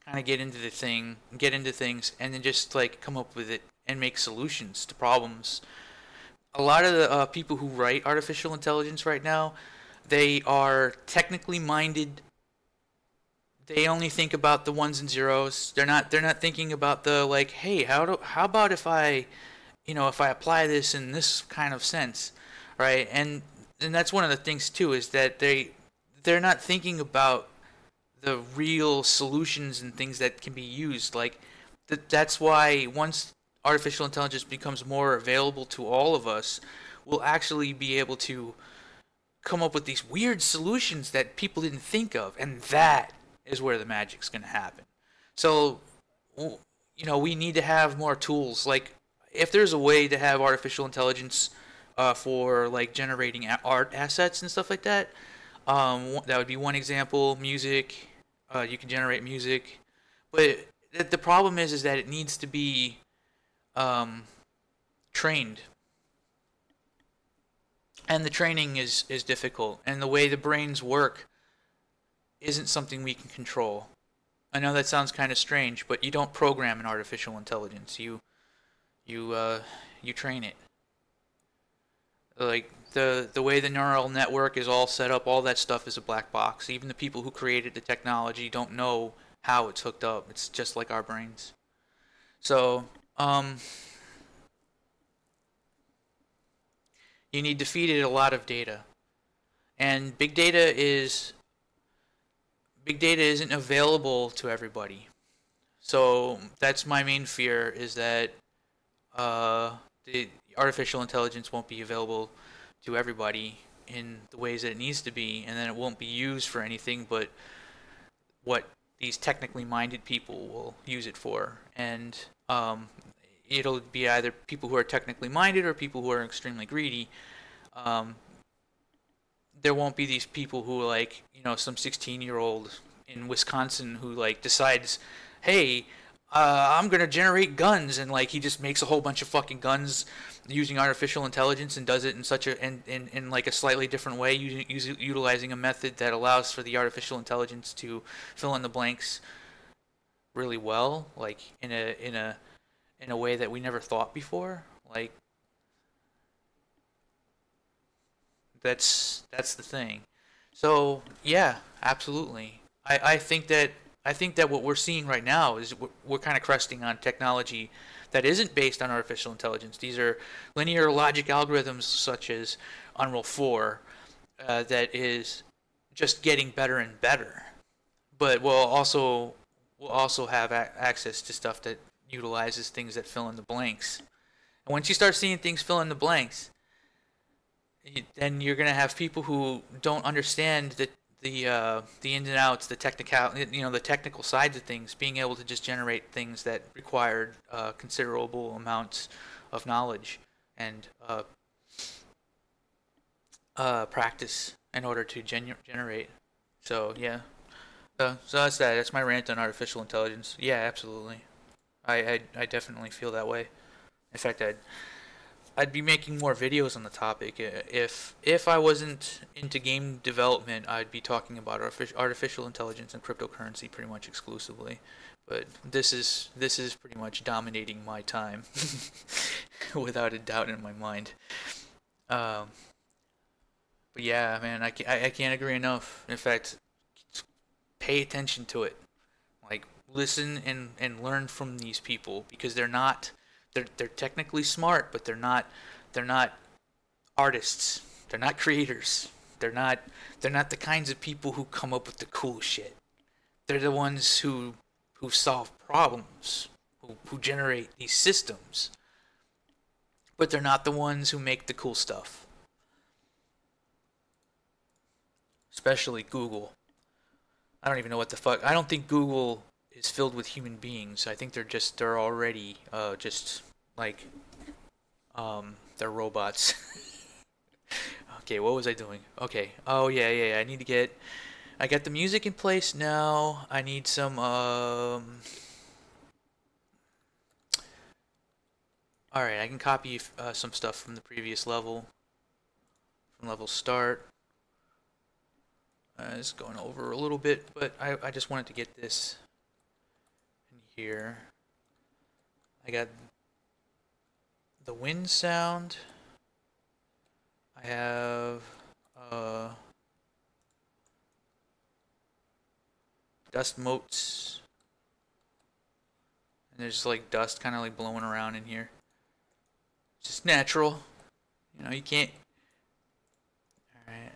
kind of get into things, and then just like come up with it and make solutions to problems. A lot of the people who write artificial intelligence right now, they are technically minded. They only think about the ones and zeros. They're not thinking about the like, hey, how about if I apply this in this kind of sense, right? And that's one of the things too, is that they're not thinking about the real solutions and things that can be used. Like that's why once artificial intelligence becomes more available to all of us, we'll actually be able to come up with these weird solutions that people didn't think of, and that is where the magic's going to happen. So, we need to have more tools. Like, if there's a way to have artificial intelligence for like generating art assets and stuff like that, that would be one example. Music, you can generate music, but the problem is that it needs to be trained. And the training is difficult, and the way the brains work isn't something we can control. I know that sounds kind of strange, but you don't program an artificial intelligence. You train it. Like the way the neural network is all set up, all that stuff is a black box. Even the people who created the technology don't know how it's hooked up. It's just like our brains. So, you need to feed it a lot of data, and big data isn't available to everybody. So that's my main fear, is that the artificial intelligence won't be available to everybody in the ways that it needs to be, and then it won't be used for anything but what these technically minded people will use it for. And it'll be either people who are technically minded or people who are extremely greedy. There won't be these people who like, some 16-year-old in Wisconsin who like decides, hey, I'm gonna generate guns, and like he just makes a whole bunch of fucking guns using artificial intelligence, and does it in such a in like a slightly different way, utilizing a method that allows for the artificial intelligence to fill in the blanks really well, like in a way that we never thought before. Like that's the thing. So yeah, absolutely. I think that what we're seeing right now is we're kind of cresting on technology that isn't based on artificial intelligence. These are linear logic algorithms such as Unreal 4 that is just getting better and better. But we'll also have access to stuff that utilizes things that fill in the blanks. And once you start seeing things fill in the blanks, then you're going to have people who don't understand the ins and outs, the technical sides of things, being able to just generate things that required considerable amounts of knowledge and practice in order to generate. So yeah, so that's that. That's my rant on artificial intelligence. Yeah, absolutely. I definitely feel that way. In fact, I'd be making more videos on the topic. If I wasn't into game development, I'd be talking about artificial intelligence and cryptocurrency pretty much exclusively. But this is pretty much dominating my time, without a doubt in my mind. But yeah, man, I can't agree enough. In fact, pay attention to it. Like, listen and learn from these people, because they're technically smart, but they're not artists. They're not creators. They're not the kinds of people who come up with the cool shit. They're the ones who solve problems, who generate these systems. But they're not the ones who make the cool stuff. Especially Google. I don't even know what the fuck. I don't think Google is filled with human beings. I think they're already just like they're robots. Okay, what was I doing? Okay. Oh yeah. I got the music in place now. I need some Alright, I can copy some stuff from the previous level. From level start. It's going over a little bit, but I just wanted to get this in here. I got the wind sound. I have dust motes. And there's like dust kind of like blowing around in here. It's just natural. You know, you can't. Alright.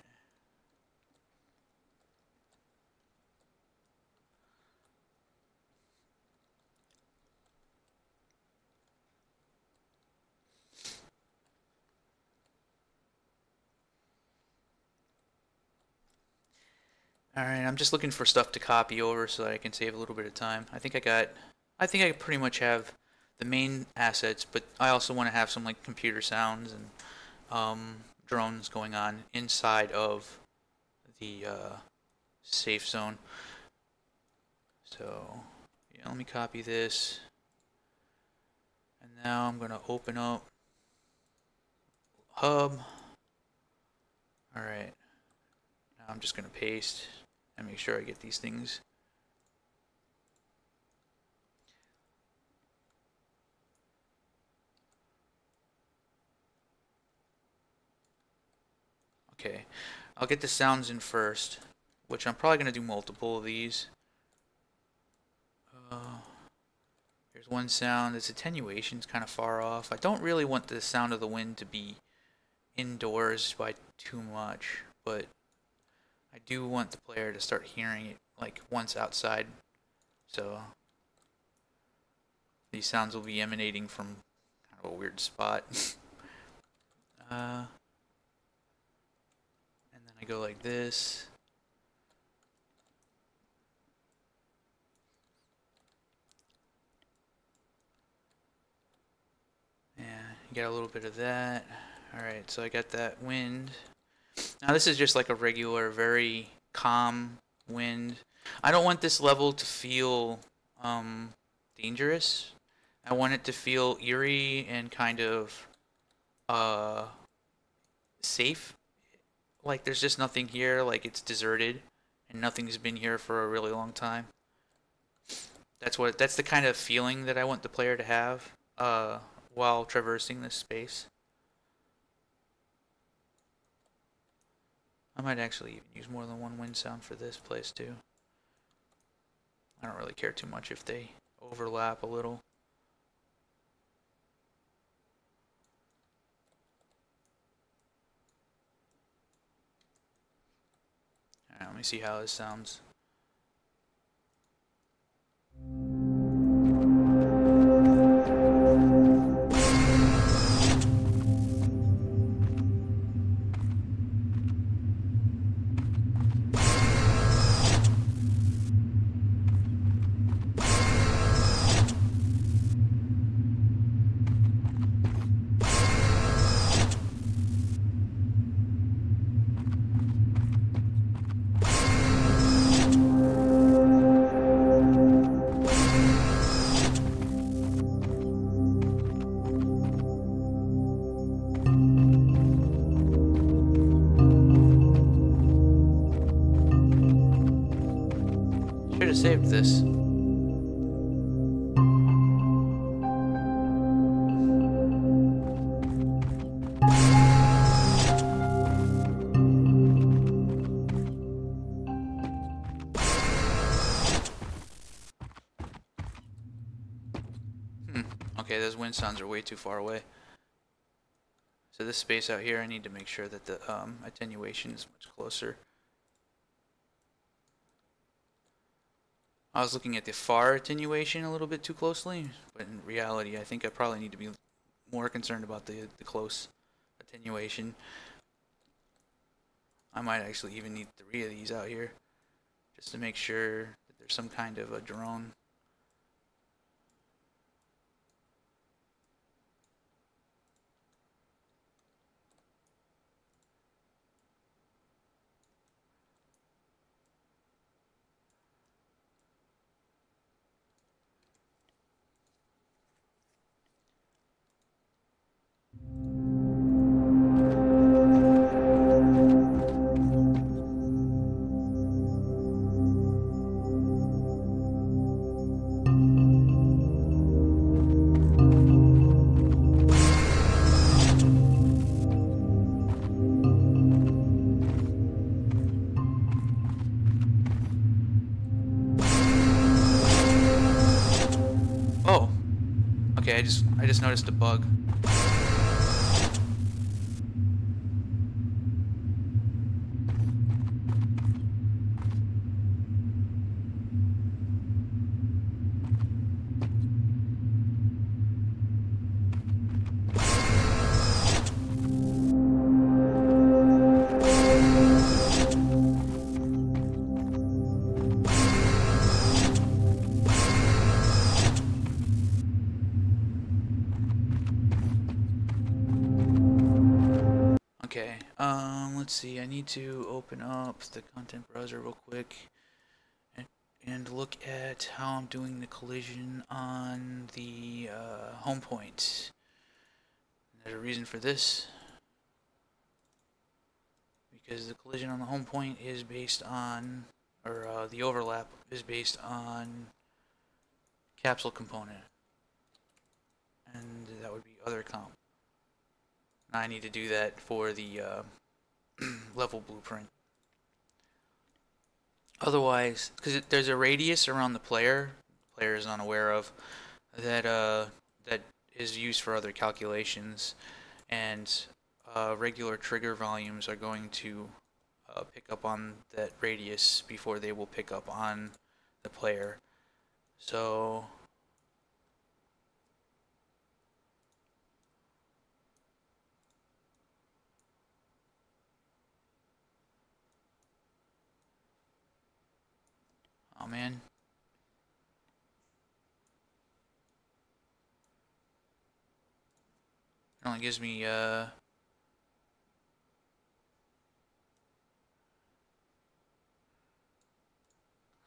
Alright, I'm just looking for stuff to copy over so that I can save a little bit of time. I think I pretty much have the main assets, but I also want to have some like computer sounds and drones going on inside of the safe zone. So yeah, let me copy this, and now I'm gonna open up Hub. Alright, now I'm just gonna paste and make sure I get these things. Okay, I'll get the sounds in first, which I'm probably going to do multiple of these. Here's one sound. Its attenuation's kind of far off. I don't really want the sound of the wind to be indoors by too much, but I do want the player to start hearing it like once outside. So these sounds will be emanating from kind of a weird spot. I go like this. Yeah, you got a little bit of that. Alright, so I got that wind. Now this is just like a regular, very calm wind. I don't want this level to feel dangerous. I want it to feel eerie and kind of safe. Like there's just nothing here, like it's deserted and nothing's been here for a really long time. That's the kind of feeling that I want the player to have while traversing this space. I might actually even use more than one wind sound for this place too. I don't really care too much if they overlap a little. Alright, let me see how this sounds. should have saved this. Okay, those wind sounds are way too far away. So this space out here, I need to make sure that the attenuation is much closer. I was looking at the far attenuation a little bit too closely, but in reality, I think I probably need to be more concerned about the close attenuation. I might actually even need 3 of these out here, just to make sure that there's some kind of a drone. Oh, okay. I just noticed a bug. Okay, let's see, I need to open up the content browser real quick and look at how I'm doing the collision on the home point. There's a reason for this, because the collision on the home point is based on, or the overlap is based on capsule component, and that would be other comp. I need to do that for the level blueprint. Otherwise, because there's a radius around the player is unaware of, that that is used for other calculations, and regular trigger volumes are going to pick up on that radius before they will pick up on the player. So oh man. It only gives me oh,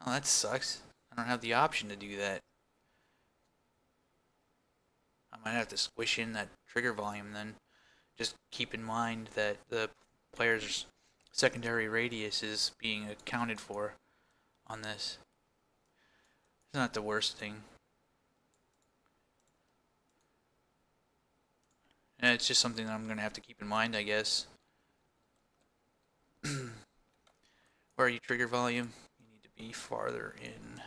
that sucks. I don't have the option to do that. I might have to squish in that trigger volume then. Just keep in mind that the player's secondary radius is being accounted for on this. It's not the worst thing. And it's just something that I'm going to have to keep in mind, I guess. Where are you, trigger volume? You need to be farther in.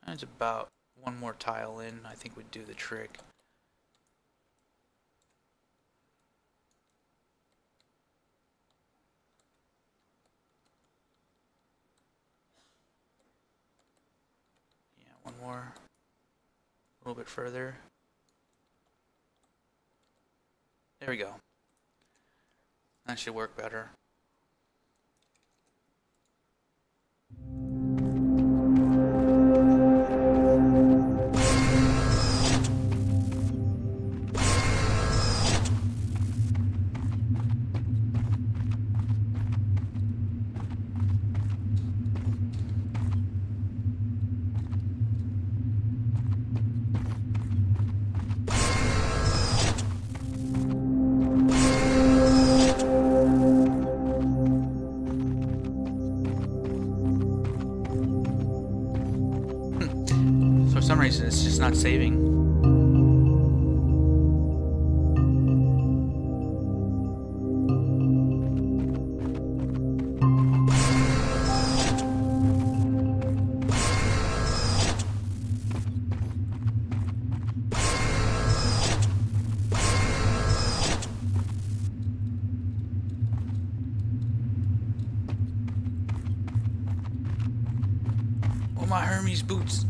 It's about one more tile in, I think would do the trick. Yeah, one more. A little bit further. There we go. That should work better. some reason it's just not saving. Oh, my Hermes boots.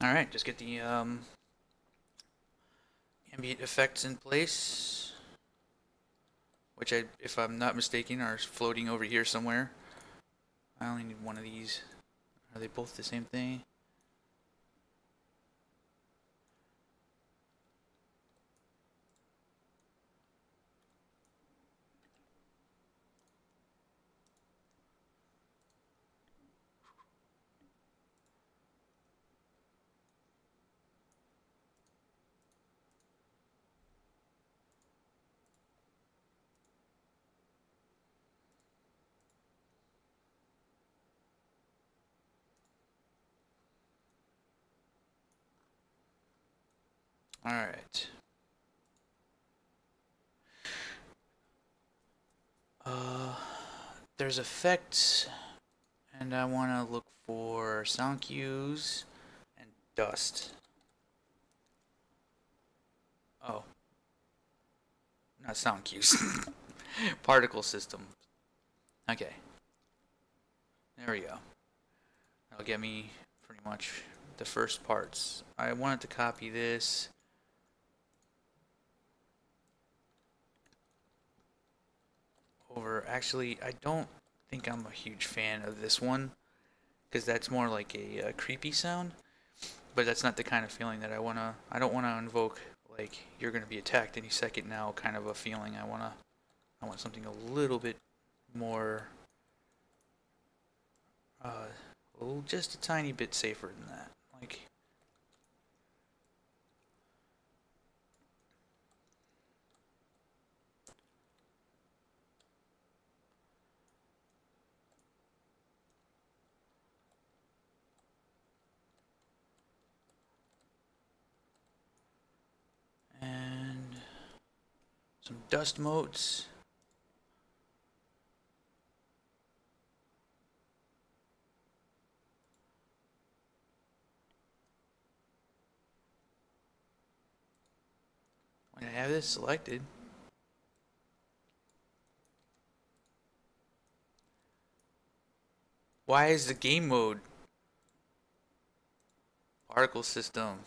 Alright, just get the ambient effects in place, which if I'm not mistaken, are floating over here somewhere. I only need one of these. Are they both the same thing? Alright. There's effects, and I want to look for sound cues and dust. Oh. Not sound cues. Particle system. Okay. There we go. That'll get me pretty much the first parts. I wanted to copy this. Over, actually, I don't think I'm a huge fan of this one, because that's more like a creepy sound, but that's not the kind of feeling that I don't wanna invoke, like, you're gonna be attacked any second now kind of a feeling. I want something a little bit more, just a tiny bit safer than that, like. And some dust motes. When I have this selected, why is the game mode? Particle system.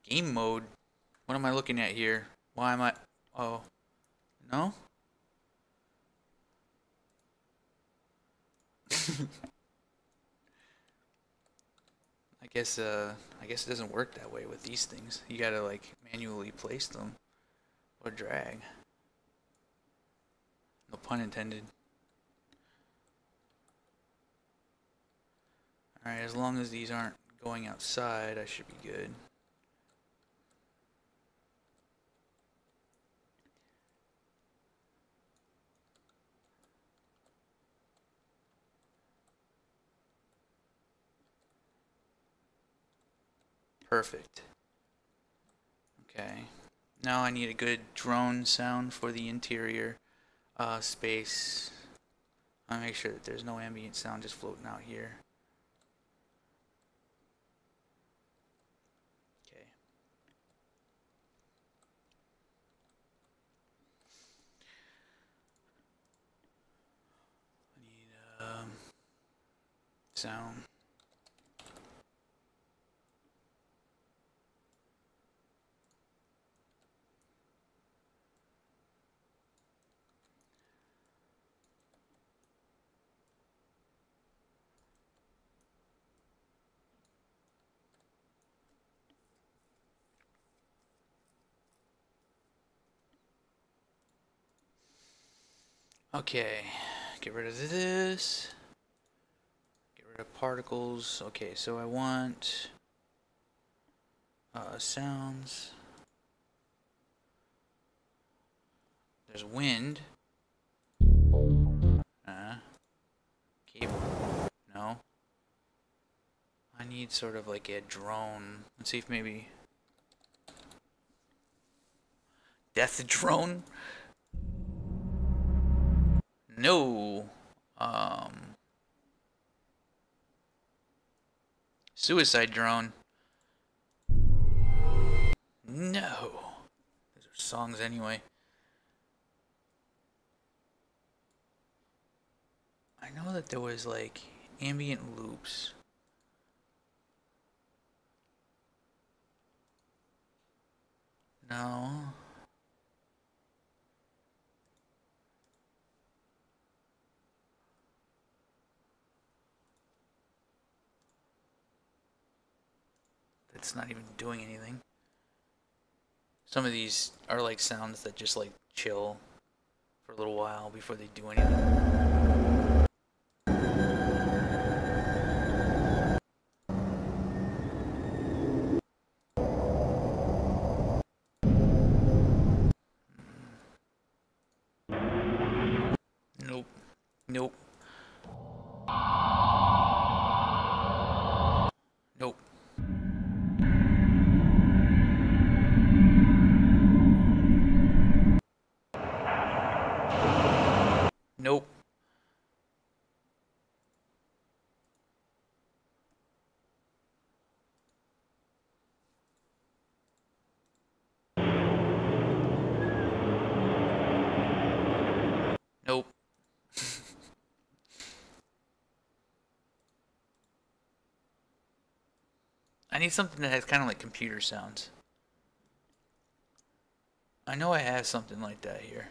Game mode? What am I looking at here? Why am I... Oh. No? I guess it doesn't work that way with these things. You gotta, like, manually place them. Or drag. No pun intended. Alright, as long as these aren't going outside, I should be good. Perfect. Okay. Now I need a good drone sound for the interior space. I'll make sure that there's no ambient sound just floating out here. Okay. I need sound. Okay, get rid of this. Get rid of particles. Okay, so I want sounds. There's wind. Cable. No. I need sort of like a drone. Let's see if maybe death drone. No. Suicide drone. No. Those are songs anyway. I know that there was like ambient loops. No. That's not even doing anything. Some of these are like sounds that just like chill for a little while before they do anything. Nope. Nope. Nope. Nope. Nope. I need something that has kind of like computer sounds. I know I have something like that here.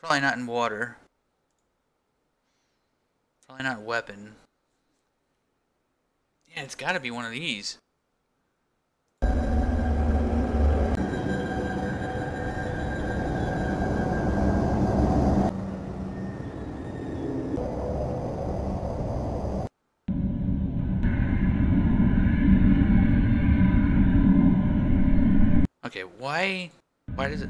Probably not in water. Probably not weapon. Yeah, it's gotta be one of these. Okay, why does it...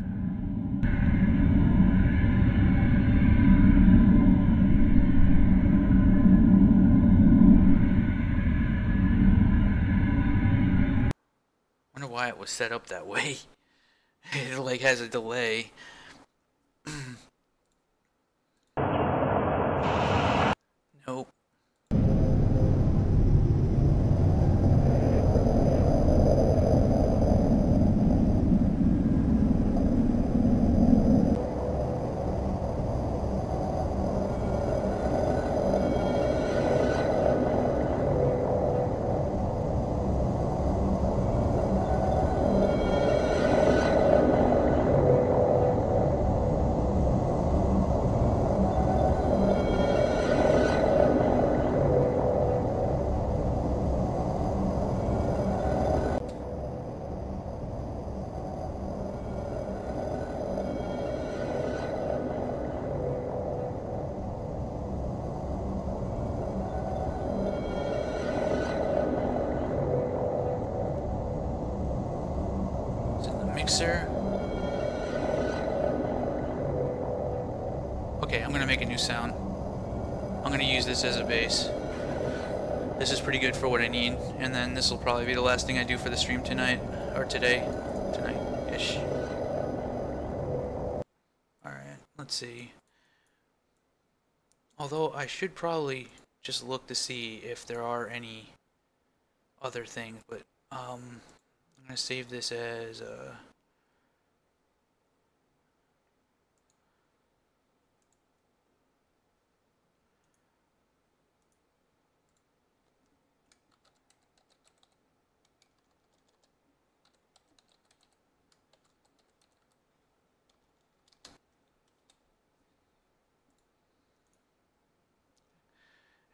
Wonder why it was set up that way. It like has a delay. Nope. Mixer. Okay, I'm gonna make a new sound. I'm gonna use this as a bass. This is pretty good for what I need, and then this will probably be the last thing I do for the stream tonight, or today, tonight-ish. Alright, let's see. Although I should probably just look to see if there are any other things, but I'm gonna save this as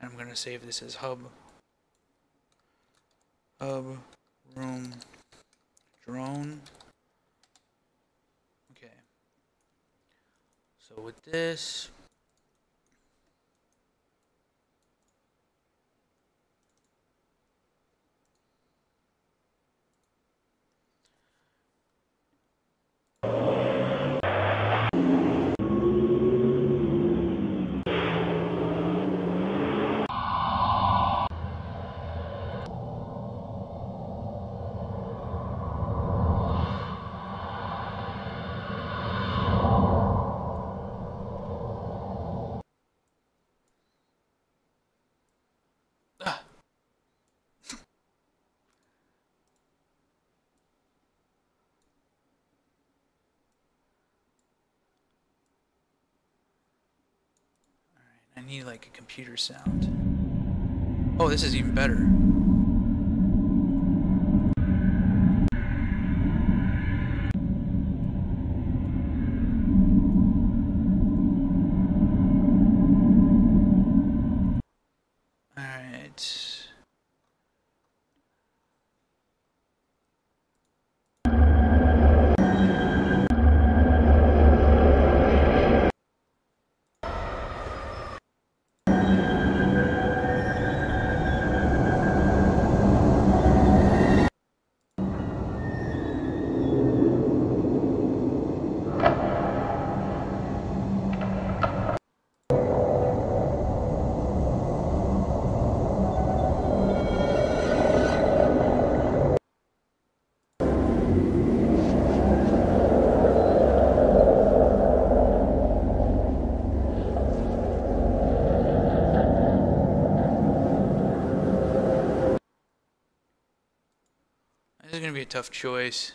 and I'm gonna save this as hub room drone. Okay. So with this, I need like a computer sound. Oh, this is even better. Alright. This is gonna be a tough choice.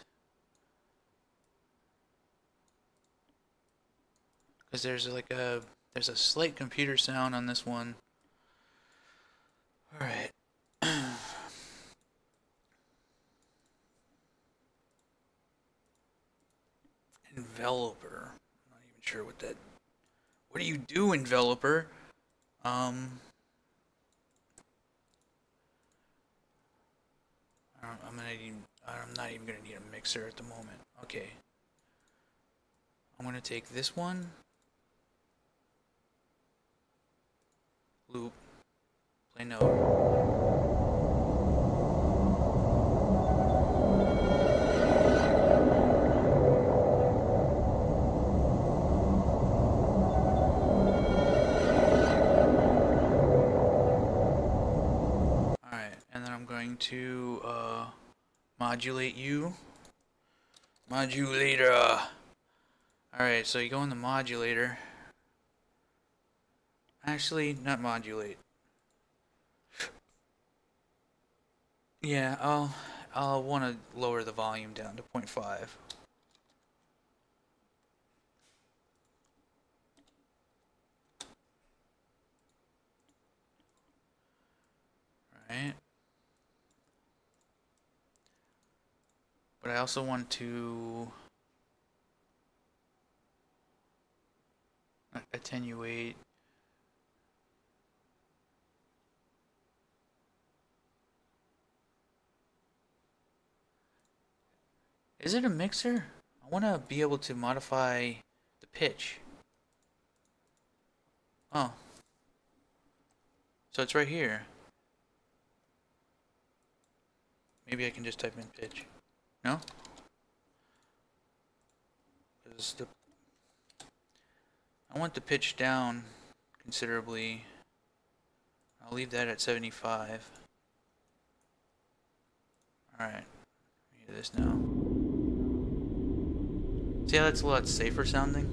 Because there's a slight computer sound on this one. Alright. Enveloper. I'm not even sure what that. What do you do, enveloper? I'm not even gonna need a mixer at the moment. Okay. I'm gonna take this one. Loop. Play note. To modulate you. Modulator. Alright, so you go in the modulator. Actually, not modulate. Yeah, I'll want to lower the volume down to 0.5. Alright. But I also want to attenuate. Is it a mixer? I want to be able to modify the pitch. Oh. So it's right here. Maybe I can just type in pitch. No? I want the pitch down considerably. I'll leave that at 75. Alright. Do this now. See how that's a lot safer sounding?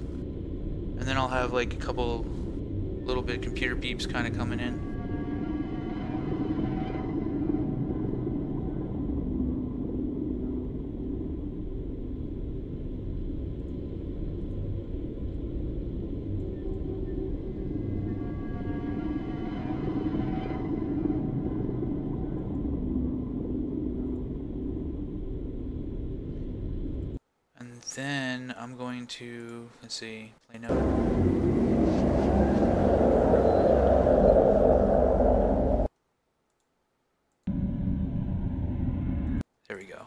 And then I'll have like a couple little bit computer beeps kind of coming in. And then I'm going to, let's see, play note. There we go.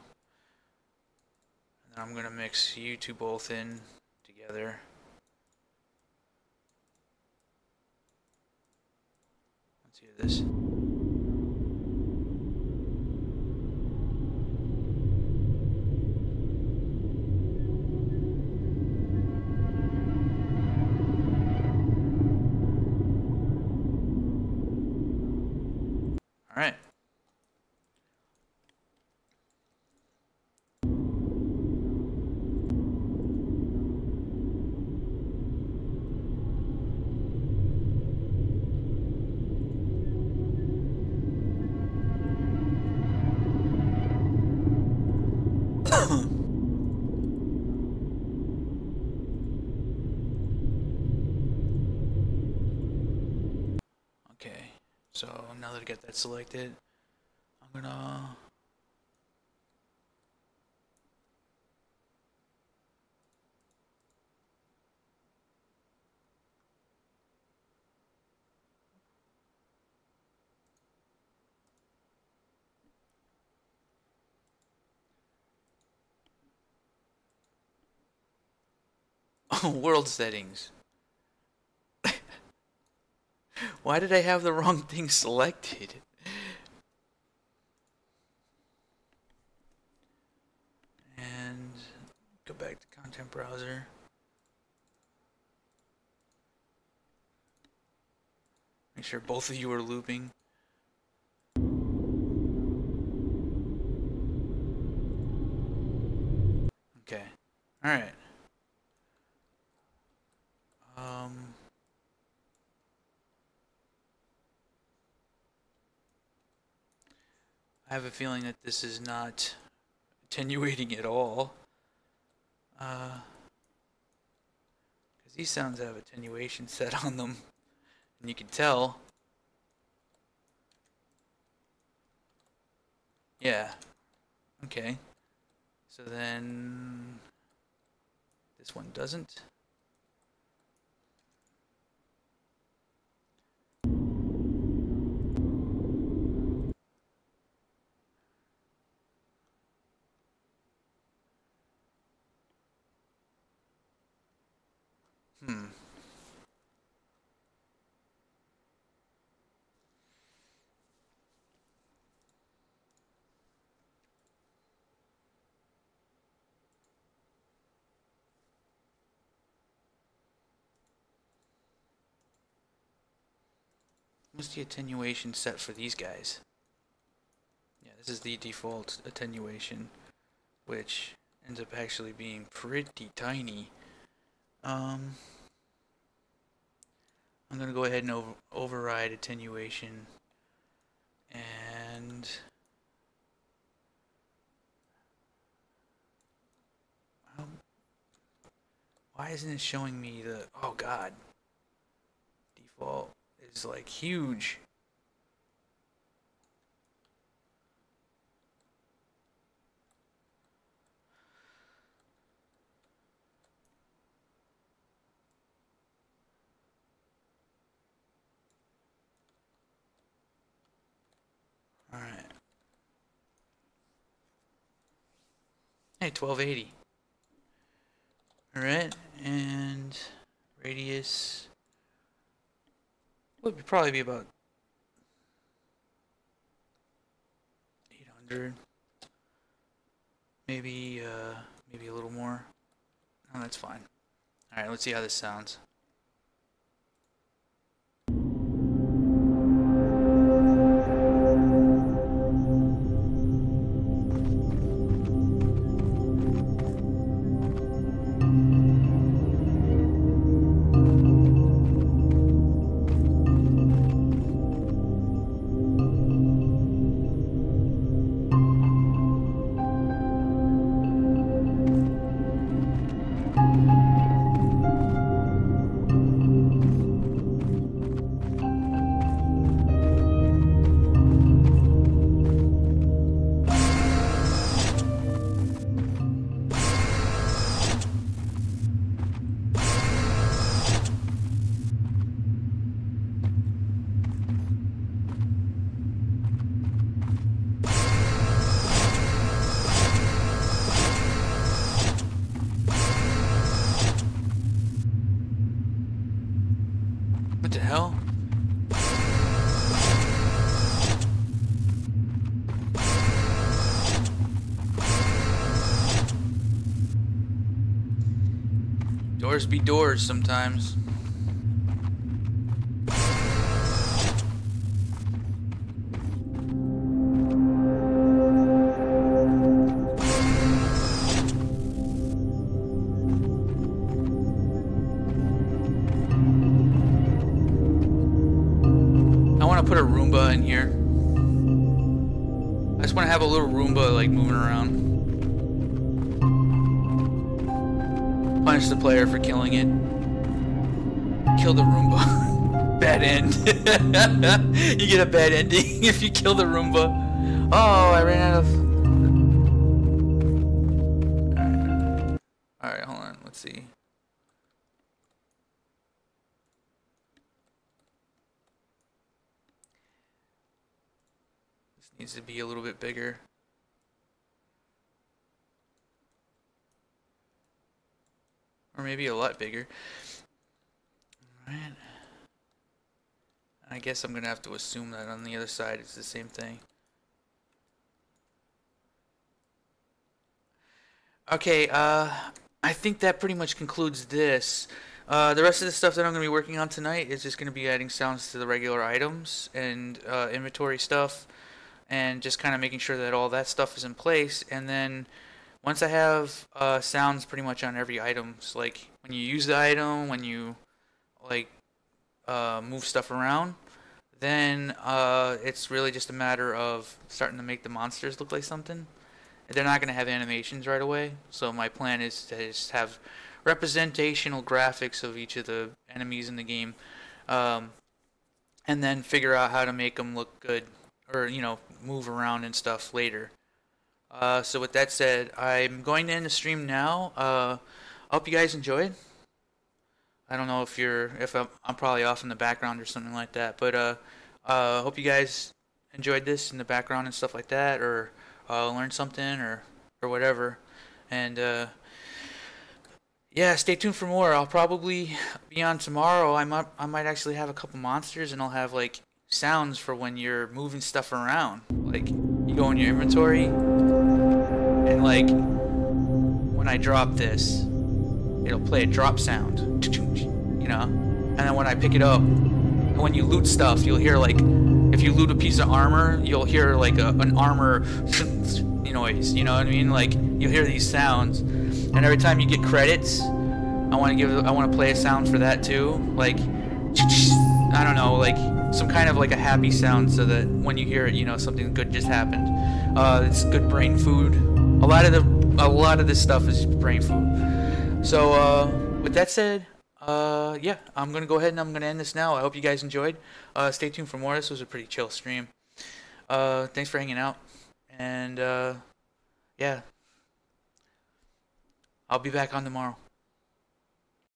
And then I'm going to mix you two both in together. Let's hear this. All right. Okay, so now that I get that selected, I'm gonna world settings. Why did I have the wrong thing selected? And go back to content browser. Make sure both of you are looping. Okay. All right. I have a feeling that this is not attenuating at all. Because these sounds have attenuation set on them. And you can tell. Yeah. Okay. So then this one doesn't. What's the attenuation set for these guys? Yeah, this is the default attenuation, which ends up actually being pretty tiny. I'm gonna go ahead and override attenuation, and why isn't it showing me the, oh god, default is like huge. All right. Hey, 1280. All right, and radius would probably be about 800, maybe maybe a little more. Oh, that's fine. All right, let's see how this sounds. Doors be doors sometimes. I want to put a Roomba in here. I just want to have a little Roomba like moving around. Punish the player for killing it. Kill the Roomba. Bad end. You get a bad ending if you kill the Roomba. Oh, I ran out of... Alright, hold on. Let's see. This needs to be a little bit bigger. Or maybe a lot bigger. Alright. I guess I'm gonna have to assume that on the other side it's the same thing. Okay, I think that pretty much concludes this. The rest of the stuff that I'm gonna be working on tonight is just gonna be adding sounds to the regular items and inventory stuff, and just kind of making sure that all that stuff is in place. And then once I have sounds pretty much on every item, so like when you use the item, when you like move stuff around, then it's really just a matter of starting to make the monsters look like something. They're not going to have animations right away, so my plan is to just have representational graphics of each of the enemies in the game, and then figure out how to make them look good, or you know, move around and stuff later. So with that said, I'm going to end the stream now. I hope you guys enjoyed. I don't know if I'm probably off in the background or something like that, but hope you guys enjoyed this in the background and stuff like that, or learned something or whatever. And yeah, stay tuned for more. I'll probably be on tomorrow. I might actually have a couple monsters, and I'll have like sounds for when you're moving stuff around. Like you go in your inventory, and like when I drop this, it'll play a drop sound, you know. And then when I pick it up, and when you loot stuff, you'll hear like, if you loot a piece of armor, you'll hear like an armor noise. You know what I mean? Like you'll hear these sounds, and every time you get credits, I want to play a sound for that too. Like I don't know, like some kind of like a happy sound, so that when you hear it, you know something good just happened. It's good brain food. A lot of this stuff is brain food. So with that said, yeah, I'm gonna go ahead and I'm gonna end this now. I hope you guys enjoyed. Stay tuned for more. This was a pretty chill stream. Thanks for hanging out, and yeah, I'll be back on tomorrow.